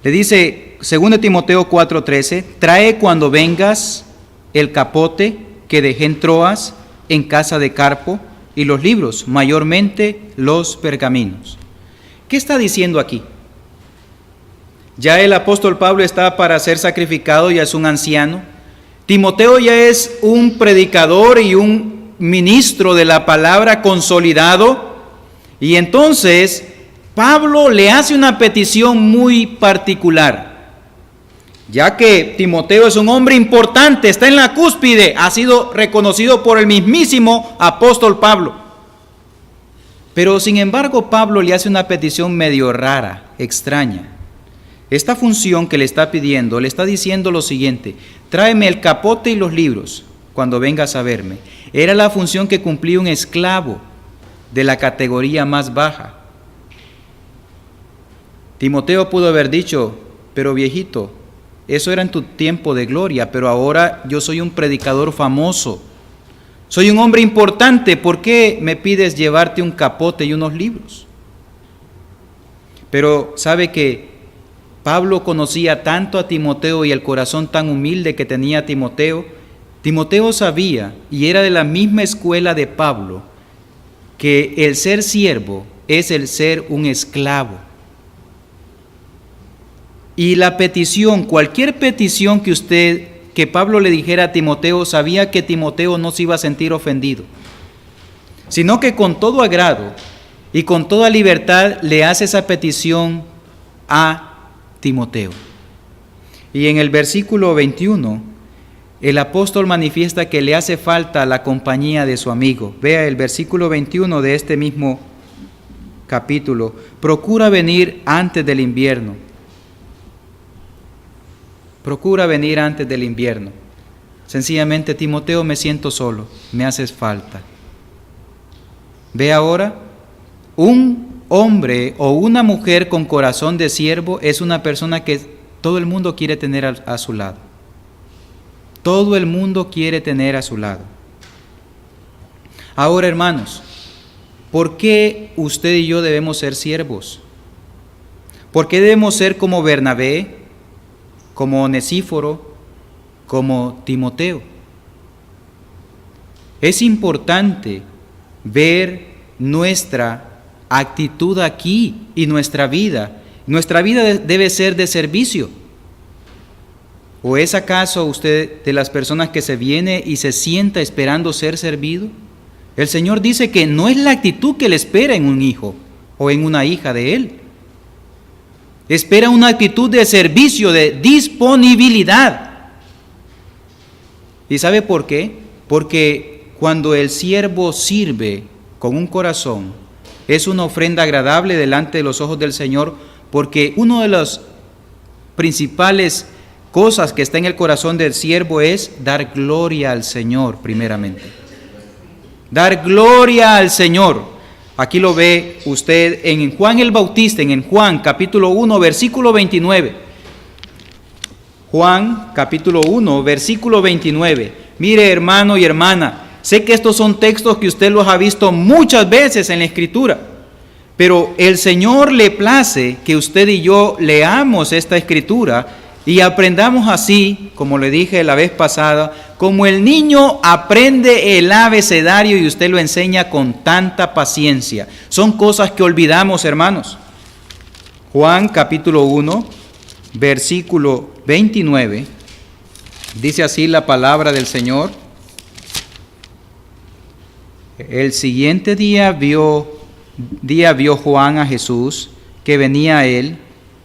Le dice, 2 Timoteo 4:13, trae cuando vengas el capote que dejé en Troas, en casa de Carpo, y los libros, mayormente los pergaminos. ¿Qué está diciendo aquí? Ya el apóstol Pablo está para ser sacrificado, ya es un anciano. Timoteo ya es un predicador y un ministro de la palabra consolidado. Y entonces Pablo le hace una petición muy particular, ya que Timoteo es un hombre importante, está en la cúspide, ha sido reconocido por el mismísimo apóstol Pablo. Pero sin embargo Pablo le hace una petición medio rara, extraña. Esta función que le está pidiendo, le está diciendo lo siguiente: tráeme el capote y los libros cuando vengas a verme. Era la función que cumplía un esclavo de la categoría más baja. Timoteo pudo haber dicho, pero viejito, eso era en tu tiempo de gloria, pero ahora yo soy un predicador famoso, soy un hombre importante, ¿por qué me pides llevarte un capote y unos libros? Pero sabe que Pablo conocía tanto a Timoteo y el corazón tan humilde que tenía Timoteo. Timoteo sabía, y era de la misma escuela de Pablo, que el ser siervo es el ser un esclavo. Y la petición, cualquier petición que Pablo le dijera a Timoteo, sabía que Timoteo no se iba a sentir ofendido, sino que con todo agrado y con toda libertad le hace esa petición a Timoteo. Y en el versículo 21, el apóstol manifiesta que le hace falta la compañía de su amigo. Vea el versículo 21 de este mismo capítulo, procura venir antes del invierno. Procura venir antes del invierno. Sencillamente, Timoteo, me siento solo, me haces falta. Ve ahora, un hombre o una mujer con corazón de siervo es una persona que todo el mundo quiere tener a su lado. Todo el mundo quiere tener a su lado. Ahora, hermanos, ¿por qué usted y yo debemos ser siervos? ¿Por qué debemos ser como Bernabé, como Onesíforo, como Timoteo? Es importante ver nuestra actitud aquí y nuestra vida. Nuestra vida debe ser de servicio. ¿O es acaso usted de las personas que se viene y se sienta esperando ser servido? El Señor dice que no es la actitud que Él espera en un hijo o en una hija de Él. Espera una actitud de servicio, de disponibilidad. ¿Y sabe por qué? Porque cuando el siervo sirve con un corazón, es una ofrenda agradable delante de los ojos del Señor, porque una de las principales cosas que está en el corazón del siervo es dar gloria al Señor primeramente. Dar gloria al Señor. Aquí lo ve usted en Juan el Bautista, en Juan capítulo 1, versículo 29. Juan capítulo 1, versículo 29. Mire, hermano y hermana, sé que estos son textos que usted los ha visto muchas veces en la Escritura, pero el Señor le place que usted y yo leamos esta Escritura y aprendamos así, como le dije la vez pasada, como el niño aprende el abecedario y usted lo enseña con tanta paciencia. Son cosas que olvidamos, hermanos. Juan capítulo 1, versículo 29, dice así la palabra del Señor. El siguiente día vio Juan a Jesús que venía a él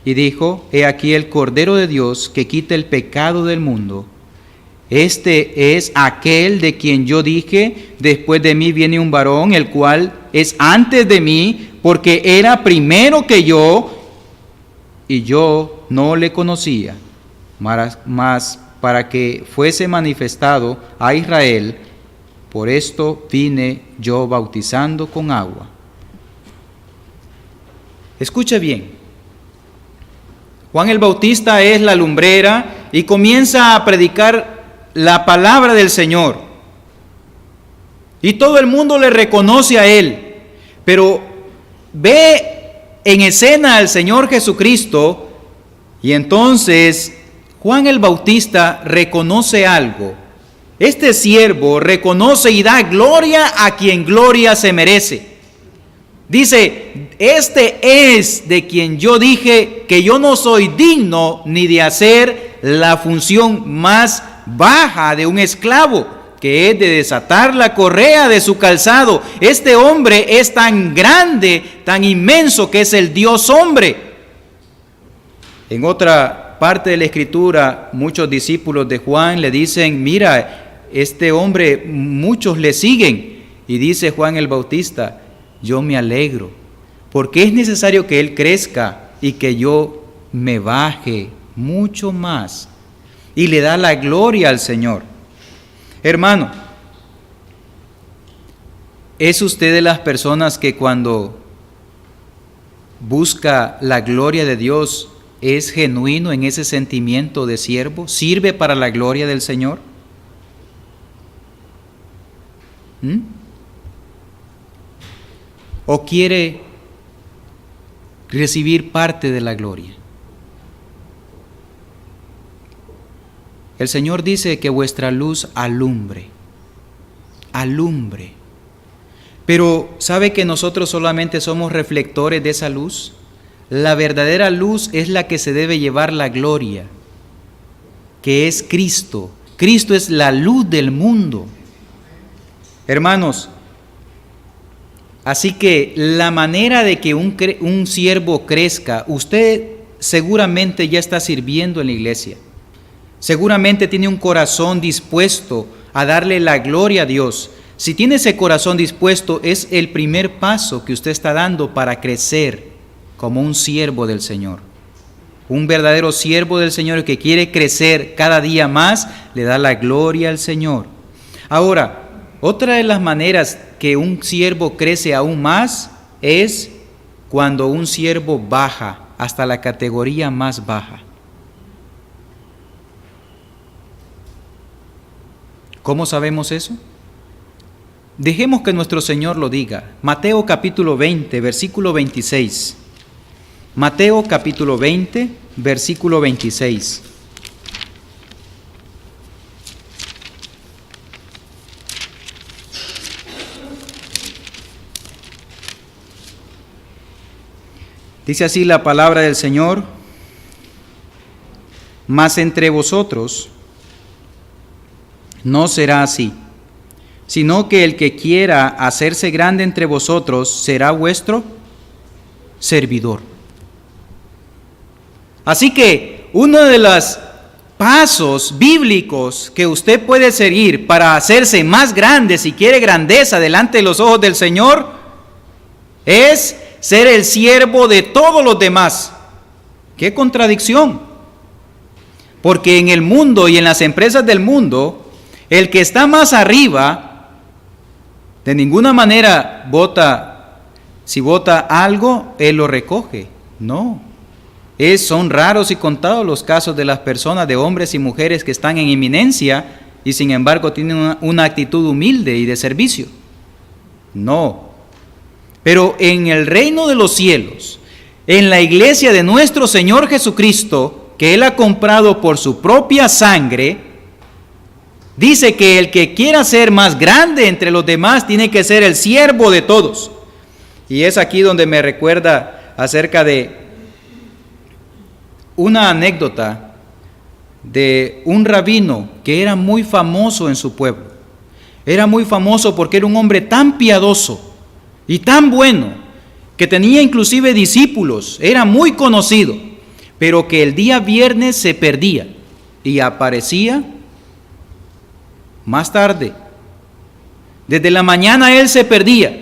y dijo: He aquí el Cordero de Dios que quita el pecado del mundo. Este es aquel de quien yo dije: después de mí viene un varón, el cual es antes de mí, porque era primero que yo, y yo no le conocía. Mas para que fuese manifestado a Israel, por esto vine yo bautizando con agua. Escuche bien. Juan el Bautista es la lumbrera y comienza a predicar la palabra del Señor. Y todo el mundo le reconoce a él. Pero ve en escena al Señor Jesucristo y entonces Juan el Bautista reconoce algo. Este siervo reconoce y da gloria a quien gloria se merece. Dice: este es de quien yo dije que yo no soy digno ni de hacer la función más baja de un esclavo, que es de desatar la correa de su calzado. Este hombre es tan grande, tan inmenso, que es el Dios hombre. En otra parte de la Escritura, muchos discípulos de Juan le dicen: mira, este hombre, muchos le siguen. Y dice Juan el Bautista: yo me alegro, porque es necesario que Él crezca y que yo me baje mucho más. Y le da la gloria al Señor. Hermano, ¿es usted de las personas que cuando busca la gloria de Dios es genuino en ese sentimiento de siervo? ¿Sirve para la gloria del Señor? ¿O quiere recibir parte de la gloria? El Señor dice que vuestra luz alumbre. Pero ¿sabe que nosotros solamente somos reflectores de esa luz? La verdadera luz es la que se debe llevar la gloria, que es Cristo. Cristo es la luz del mundo. Hermanos, así que la manera de que un siervo crezca, usted seguramente ya está sirviendo en la iglesia. Seguramente tiene un corazón dispuesto a darle la gloria a Dios. Si tiene ese corazón dispuesto, es el primer paso que usted está dando para crecer como un siervo del Señor. Un verdadero siervo del Señor que quiere crecer cada día más, le da la gloria al Señor. Ahora, otra de las maneras que un siervo crece aún más es cuando un siervo baja hasta la categoría más baja. ¿Cómo sabemos eso? Dejemos que nuestro Señor lo diga. Mateo capítulo 20, versículo 26. Mateo capítulo 20, versículo 26. Dice así la palabra del Señor: mas entre vosotros no será así, sino que el que quiera hacerse grande entre vosotros será vuestro servidor. Así que uno de los pasos bíblicos que usted puede seguir para hacerse más grande, si quiere grandeza delante de los ojos del Señor, es ser el siervo de todos los demás. ¡Qué contradicción! Porque en el mundo y en las empresas del mundo, el que está más arriba, de ninguna manera si vota algo, él lo recoge. No. Son raros y contados los casos de las personas, de hombres y mujeres que están en eminencia y sin embargo tienen una actitud humilde y de servicio. No. Pero en el reino de los cielos, en la iglesia de nuestro Señor Jesucristo, que Él ha comprado por su propia sangre, dice que el que quiera ser más grande entre los demás tiene que ser el siervo de todos. Y es aquí donde me recuerda acerca de una anécdota de un rabino que era muy famoso en su pueblo. Era muy famoso porque era un hombre tan piadoso y tan bueno que tenía inclusive discípulos, era muy conocido, pero que el día viernes se perdía y aparecía más tarde. Desde la mañana él se perdía.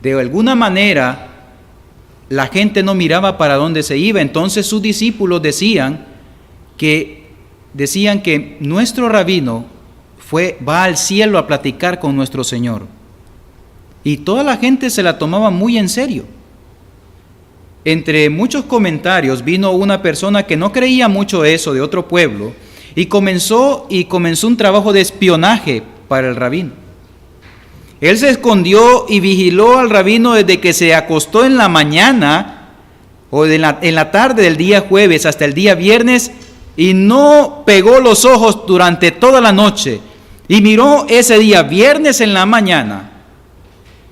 De alguna manera la gente no miraba para dónde se iba. Entonces sus discípulos decían que nuestro rabino va al cielo a platicar con nuestro Señor. Y toda la gente se la tomaba muy en serio. Entre muchos comentarios vino una persona que no creía mucho eso, de otro pueblo, y comenzó un trabajo de espionaje para el rabino. Él se escondió y vigiló al rabino desde que se acostó en la mañana o en la tarde del día jueves hasta el día viernes, y no pegó los ojos durante toda la noche. Y miró ese día viernes en la mañana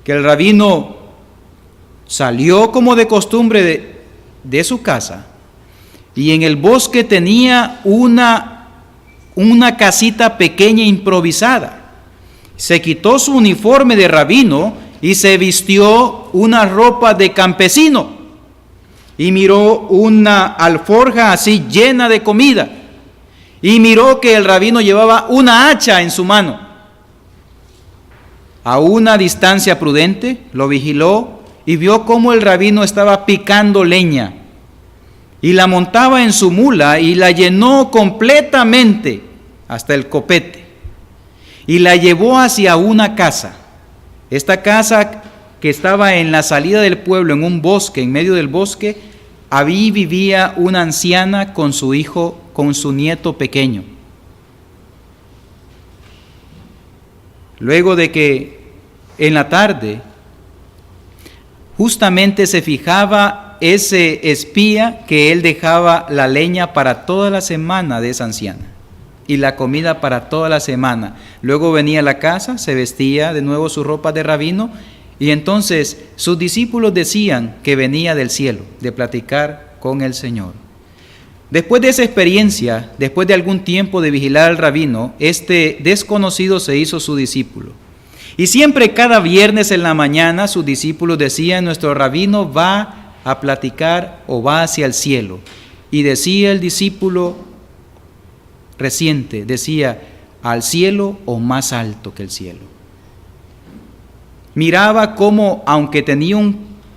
que el rabino salió como de costumbre de su casa, y en el bosque tenía una casita pequeña improvisada. Se quitó su uniforme de rabino y se vistió una ropa de campesino y miró una alforja así llena de comida, y miró que el rabino llevaba una hacha en su mano. A una distancia prudente lo vigiló y vio cómo el rabino estaba picando leña y la montaba en su mula y la llenó completamente hasta el copete y la llevó hacia una casa. Esta casa, que estaba en la salida del pueblo, en un bosque, en medio del bosque, ahí vivía una anciana con su hijo, con su nieto pequeño. Luego de que en la tarde justamente se fijaba ese espía que él dejaba la leña para toda la semana de esa anciana y la comida para toda la semana. Luego venía a la casa, se vestía de nuevo su ropa de rabino, y entonces sus discípulos decían que venía del cielo, de platicar con el Señor. Después de esa experiencia, después de algún tiempo de vigilar al rabino, este desconocido se hizo su discípulo. Y siempre, cada viernes en la mañana, sus discípulos decían: nuestro rabino va a platicar o va hacia el cielo. Y decía el discípulo reciente, decía: al cielo o más alto que el cielo. miraba cómo, aunque tenía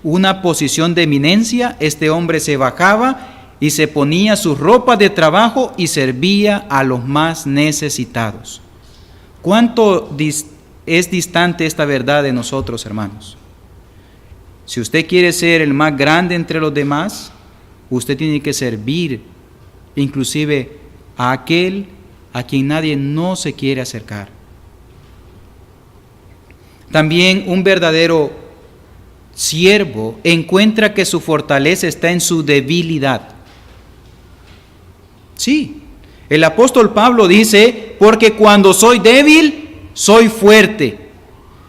una posición de eminencia, este hombre se bajaba y se ponía sus ropas de trabajo y servía a los más necesitados. ¿Cuánto es distante esta verdad de nosotros, hermanos? Si usted quiere ser el más grande entre los demás, usted tiene que servir inclusive a aquel a quien nadie no se quiere acercar. También un verdadero siervo encuentra que su fortaleza está en su debilidad. Sí, el apóstol Pablo dice, porque cuando soy débil, soy fuerte.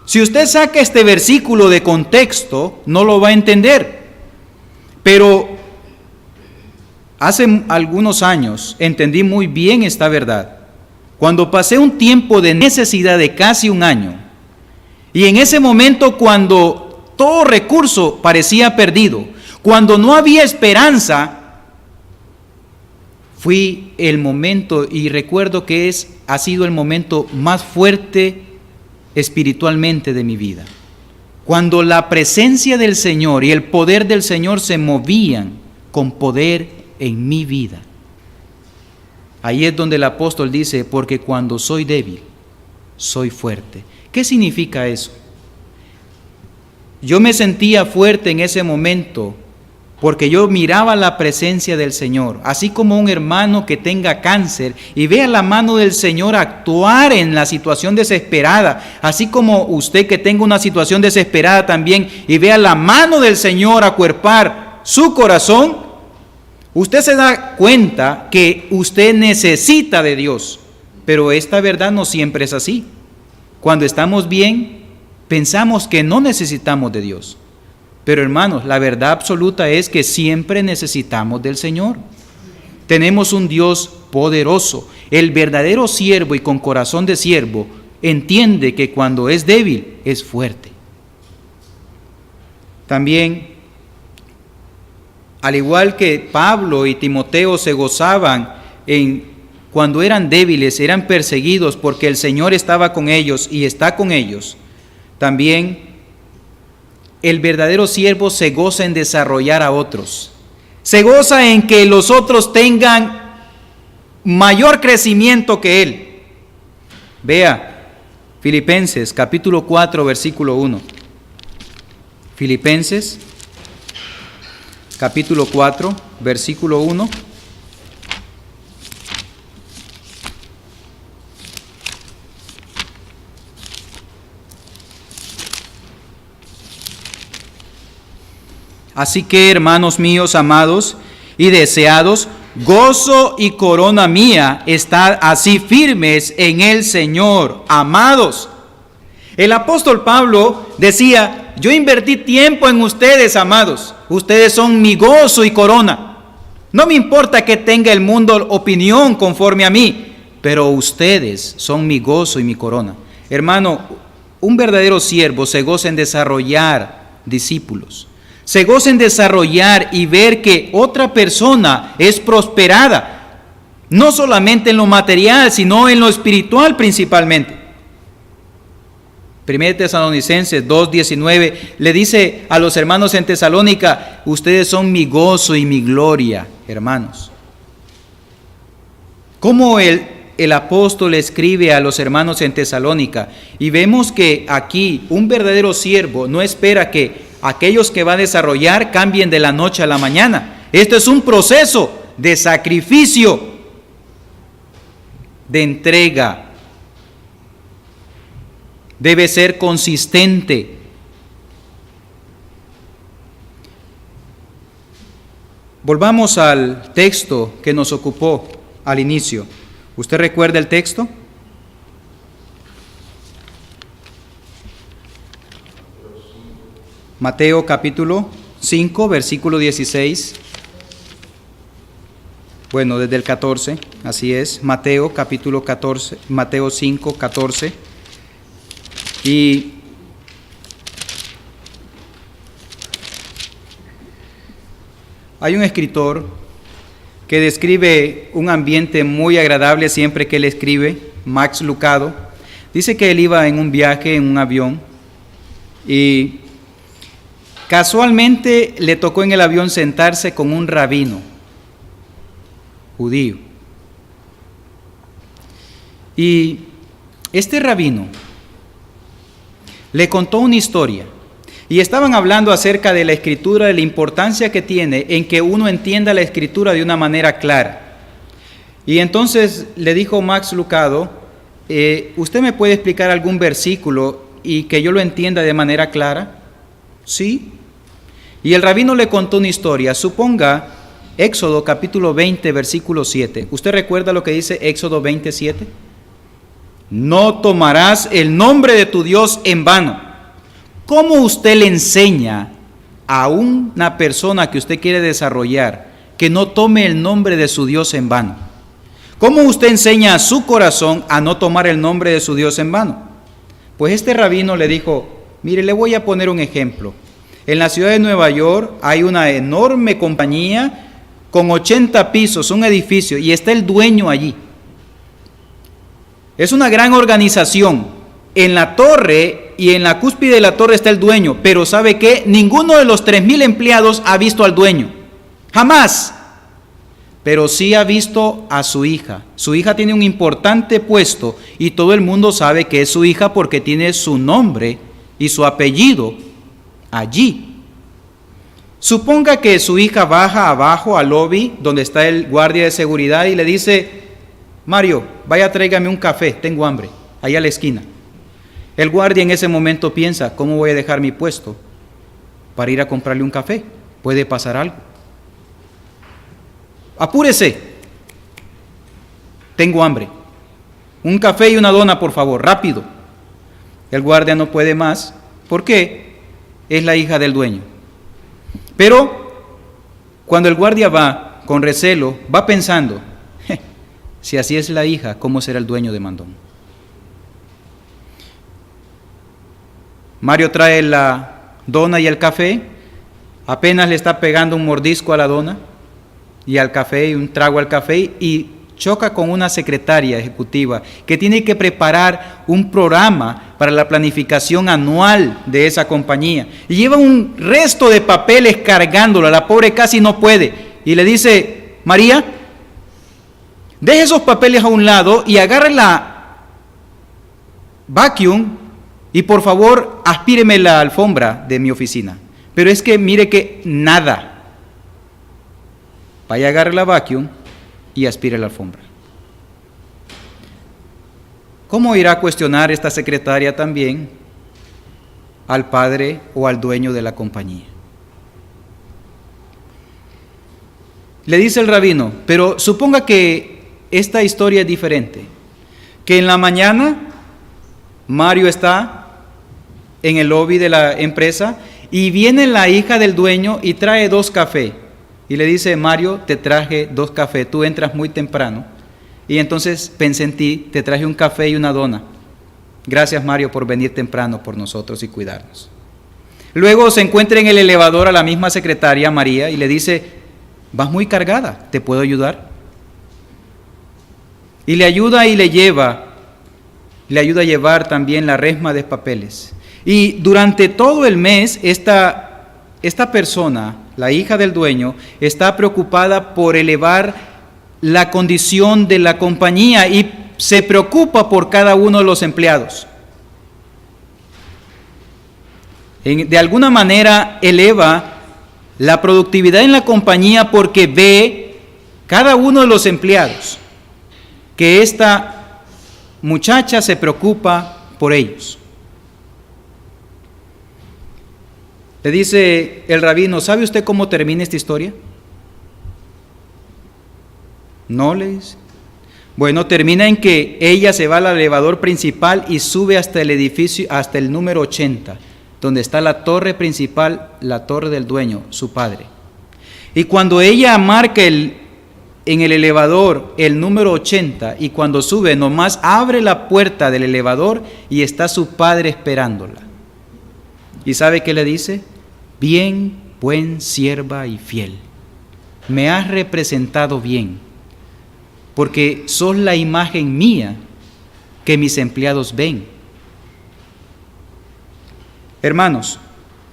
Si usted saca este versículo de contexto, no lo va a entender. Pero hace algunos años entendí muy bien esta verdad. Cuando pasé un tiempo de necesidad de casi un año, y en ese momento cuando todo recurso parecía perdido, cuando no había esperanza, fui el momento, y recuerdo que ha sido el momento más fuerte espiritualmente de mi vida. Cuando la presencia del Señor y el poder del Señor se movían con poder en mi vida. Ahí es donde el apóstol dice, porque cuando soy débil, soy fuerte. ¿Qué significa eso? Yo me sentía fuerte en ese momento porque yo miraba la presencia del Señor, así como un hermano que tenga cáncer y vea la mano del Señor actuar en la situación desesperada, así como usted que tenga una situación desesperada también y vea la mano del Señor acuerpar su corazón, usted se da cuenta que usted necesita de Dios, pero esta verdad no siempre es así. Cuando estamos bien, pensamos que no necesitamos de Dios. Pero hermanos, la verdad absoluta es que siempre necesitamos del Señor. Tenemos un Dios poderoso. El verdadero siervo y con corazón de siervo entiende que cuando es débil, es fuerte. También, al igual que Pablo y Timoteo se gozaban cuando eran débiles, eran perseguidos porque el Señor estaba con ellos y está con ellos, también el verdadero siervo se goza en desarrollar a otros. Se goza en que los otros tengan mayor crecimiento que él. Vea, Filipenses capítulo 4, versículo 1. Filipenses capítulo 4, versículo 1. Así que, hermanos míos amados y deseados, gozo y corona mía, estad así firmes en el Señor, amados. El apóstol Pablo decía, yo invertí tiempo en ustedes, amados. Ustedes son mi gozo y corona. No me importa que tenga el mundo opinión conforme a mí, pero ustedes son mi gozo y mi corona. Hermano, un verdadero siervo se goza en desarrollar discípulos. Se goza en desarrollar y ver que otra persona es prosperada, no solamente en lo material, sino en lo espiritual principalmente. 1 Tesalonicenses 2:19 le dice a los hermanos en Tesalónica, ustedes son mi gozo y mi gloria, hermanos. ¿Cómo el apóstol escribe a los hermanos en Tesalónica? Y vemos que aquí un verdadero siervo no espera que aquellos que va a desarrollar cambien de la noche a la mañana. Esto es un proceso de sacrificio, de entrega. Debe ser consistente. Volvamos al texto que nos ocupó al inicio. ¿Usted recuerda el texto? Mateo capítulo 5, versículo 16. Bueno, desde el 14, así es. Mateo capítulo 14, Mateo 5, 14. Y hay un escritor que describe un ambiente muy agradable siempre que él escribe, Max Lucado. Dice que él iba en un viaje en un avión Y casualmente le tocó en el avión sentarse con un rabino judío. Y este rabino le contó una historia. Y estaban hablando acerca de la escritura, de la importancia que tiene en que uno entienda la escritura de una manera clara. Y entonces le dijo Max Lucado, ¿usted me puede explicar algún versículo y que yo lo entienda de manera clara? Sí. Y el rabino le contó una historia. Suponga Éxodo capítulo 20, versículo 7. ¿Usted recuerda lo que dice Éxodo 27? No tomarás el nombre de tu Dios en vano. ¿Cómo usted le enseña a una persona que usted quiere desarrollar que no tome el nombre de su Dios en vano? ¿Cómo usted enseña a su corazón a no tomar el nombre de su Dios en vano? Pues este rabino le dijo, mire, le voy a poner un ejemplo. En la ciudad de Nueva York hay una enorme compañía con 80 pisos, un edificio, y está el dueño allí. Es una gran organización. En la torre y en la cúspide de la torre está el dueño, pero ¿sabe qué? Ninguno de los 3,000 empleados ha visto al dueño, jamás, pero sí ha visto a su hija. Su hija tiene un importante puesto y todo el mundo sabe que es su hija porque tiene su nombre y su apellido allí. Suponga que su hija baja abajo al lobby donde está el guardia de seguridad y le dice, Mario, vaya tráigame un café, tengo hambre, allá a la esquina. El guardia en ese momento piensa, ¿cómo voy a dejar mi puesto para ir a comprarle un café? Puede pasar algo. Apúrese, tengo hambre. Un café y una dona, por favor, rápido. El guardia no puede más. ¿Por qué? Es la hija del dueño. Pero cuando el guardia va con recelo, va pensando, si así es la hija, ¿cómo será el dueño de Mandón? Mario trae la dona y el café, apenas le está pegando un mordisco a la dona y al café y un trago al café y choca con una secretaria ejecutiva que tiene que preparar un programa para la planificación anual de esa compañía y lleva un resto de papeles cargándolo, la pobre casi no puede y le dice, María, deje esos papeles a un lado y agarre la vacuum y por favor, aspíreme la alfombra de mi oficina. Pero es que mire que nada. Vaya a agarrar la vacuum y aspire la alfombra. ¿Cómo irá a cuestionar esta secretaria también al padre o al dueño de la compañía? Le dice el rabino, pero suponga que esta historia es diferente. Que en la mañana Mario está en el lobby de la empresa y viene la hija del dueño y trae 2 cafés y le dice, Mario, te traje 2 cafés, tú entras muy temprano y entonces pensé en ti, te traje un café y una dona. Gracias, Mario, por venir temprano por nosotros y cuidarnos. Luego se encuentra en el elevador a la misma secretaria, María, y le dice, vas muy cargada, ¿te puedo ayudar? Y le ayuda y le ayuda a llevar también la resma de papeles. Y durante todo el mes, esta persona, la hija del dueño, está preocupada por elevar la condición de la compañía y se preocupa por cada uno de los empleados. De alguna manera eleva la productividad en la compañía porque ve cada uno de los empleados que esta muchacha se preocupa por ellos. Le dice el rabino, ¿sabe usted cómo termina esta historia? No, le dice. Bueno, termina en que ella se va al elevador principal y sube hasta el edificio, hasta el número 80, donde está la torre principal, la torre del dueño, su padre. Y cuando ella marca en el elevador el número 80 y cuando sube, nomás abre la puerta del elevador y está su padre esperándola. ¿Y sabe qué le dice? Bien, buen sierva y fiel. Me has representado bien, porque sos la imagen mía que mis empleados ven. Hermanos,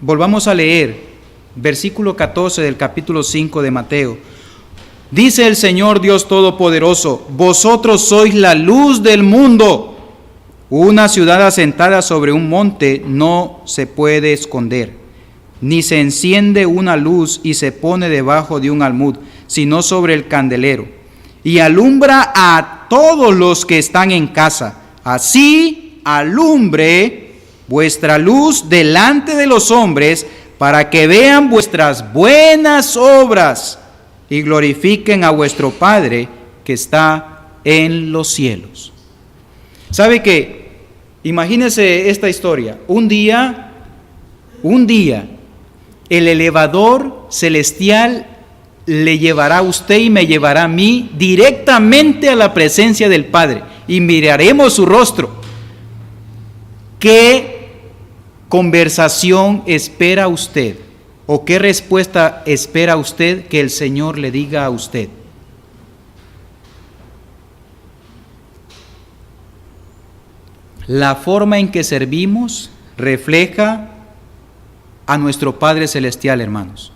volvamos a leer versículo 14 del capítulo 5 de Mateo. Dice el Señor Dios Todopoderoso: vosotros sois la luz del mundo. Una ciudad asentada sobre un monte no se puede esconder, ni se enciende una luz y se pone debajo de un almud, sino sobre el candelero, y alumbra a todos los que están en casa. Así alumbre vuestra luz delante de los hombres, para que vean vuestras buenas obras y glorifiquen a vuestro Padre que está en los cielos. ¿Sabe qué? Imagínese esta historia. Un día, el elevador celestial le llevará a usted y me llevará a mí directamente a la presencia del Padre y miraremos su rostro. ¿Qué conversación espera usted o qué respuesta espera usted que el Señor le diga a usted? La forma en que servimos refleja a nuestro Padre Celestial, hermanos.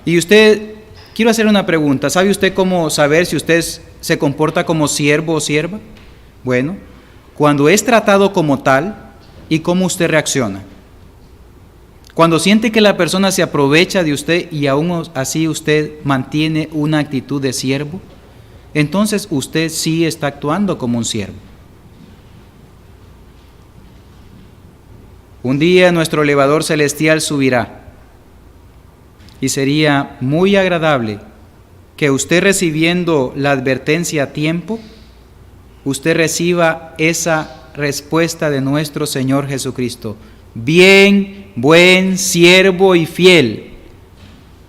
Y usted, quiero hacerle una pregunta. ¿Sabe usted cómo saber si usted se comporta como siervo o sierva? Bueno, cuando es tratado como tal y cómo usted reacciona. Cuando siente que la persona se aprovecha de usted y aún así usted mantiene una actitud de siervo, entonces usted sí está actuando como un siervo. Un día nuestro elevador celestial subirá y sería muy agradable que usted, recibiendo la advertencia a tiempo, usted reciba esa respuesta de nuestro Señor Jesucristo: bien, buen siervo y fiel,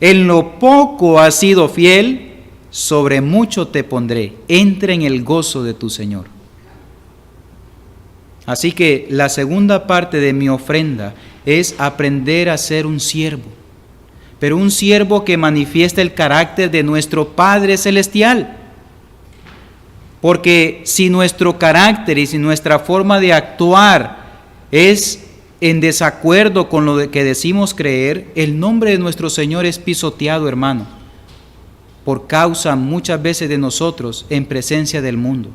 en lo poco has sido fiel, sobre mucho te pondré, entra en el gozo de tu Señor. Así que la segunda parte de mi ofrenda es aprender a ser un siervo, pero un siervo que manifiesta el carácter de nuestro Padre Celestial. Porque si nuestro carácter y si nuestra forma de actuar es en desacuerdo con lo que decimos creer, el nombre de nuestro Señor es pisoteado, hermano, por causa muchas veces de nosotros en presencia del mundo.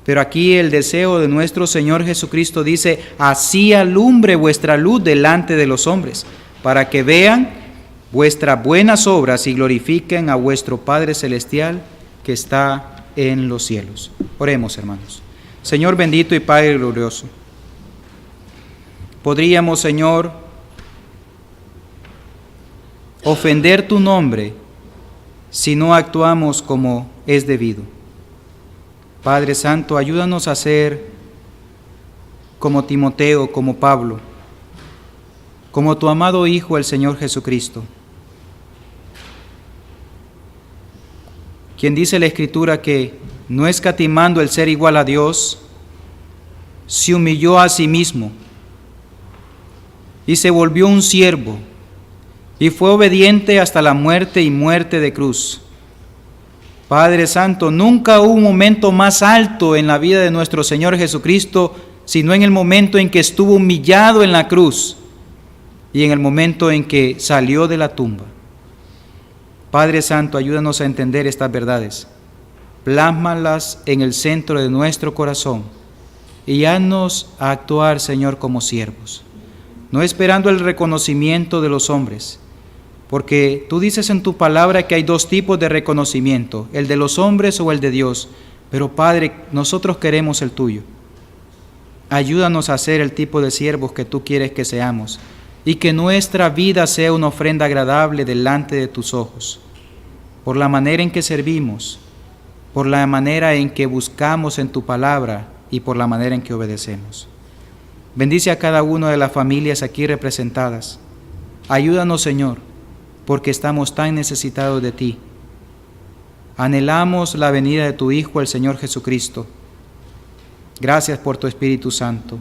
Pero aquí el deseo de nuestro Señor Jesucristo dice: así alumbre vuestra luz delante de los hombres, para que vean vuestras buenas obras y glorifiquen a vuestro Padre Celestial que está en los cielos. Oremos, hermanos. Señor bendito y Padre glorioso, podríamos, Señor, ofender tu nombre si no actuamos como es debido. Padre Santo, ayúdanos a ser como Timoteo, como Pablo, como tu amado Hijo, el Señor Jesucristo, quien dice la Escritura que, no escatimando el ser igual a Dios, se humilló a sí mismo y se volvió un siervo, y fue obediente hasta la muerte y muerte de cruz. Padre Santo, nunca hubo un momento más alto en la vida de nuestro Señor Jesucristo, sino en el momento en que estuvo humillado en la cruz y en el momento en que salió de la tumba. Padre Santo, ayúdanos a entender estas verdades, plásmalas en el centro de nuestro corazón y haznos a actuar, Señor, como siervos, no esperando el reconocimiento de los hombres, porque tú dices en tu palabra que hay dos tipos de reconocimiento, el de los hombres o el de Dios. Pero Padre, nosotros queremos el tuyo. Ayúdanos a ser el tipo de siervos que tú quieres que seamos, y que nuestra vida sea una ofrenda agradable delante de tus ojos, por la manera en que servimos, por la manera en que buscamos en tu palabra y por la manera en que obedecemos. Bendice a cada una de las familias aquí representadas. Ayúdanos, Señor, porque estamos tan necesitados de ti. Anhelamos la venida de tu Hijo, el Señor Jesucristo. Gracias por tu Espíritu Santo,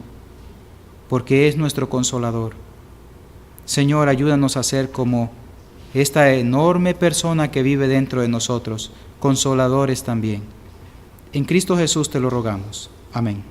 porque es nuestro consolador. Señor, ayúdanos a ser como esta enorme persona que vive dentro de nosotros, consoladores también. En Cristo Jesús te lo rogamos. Amén.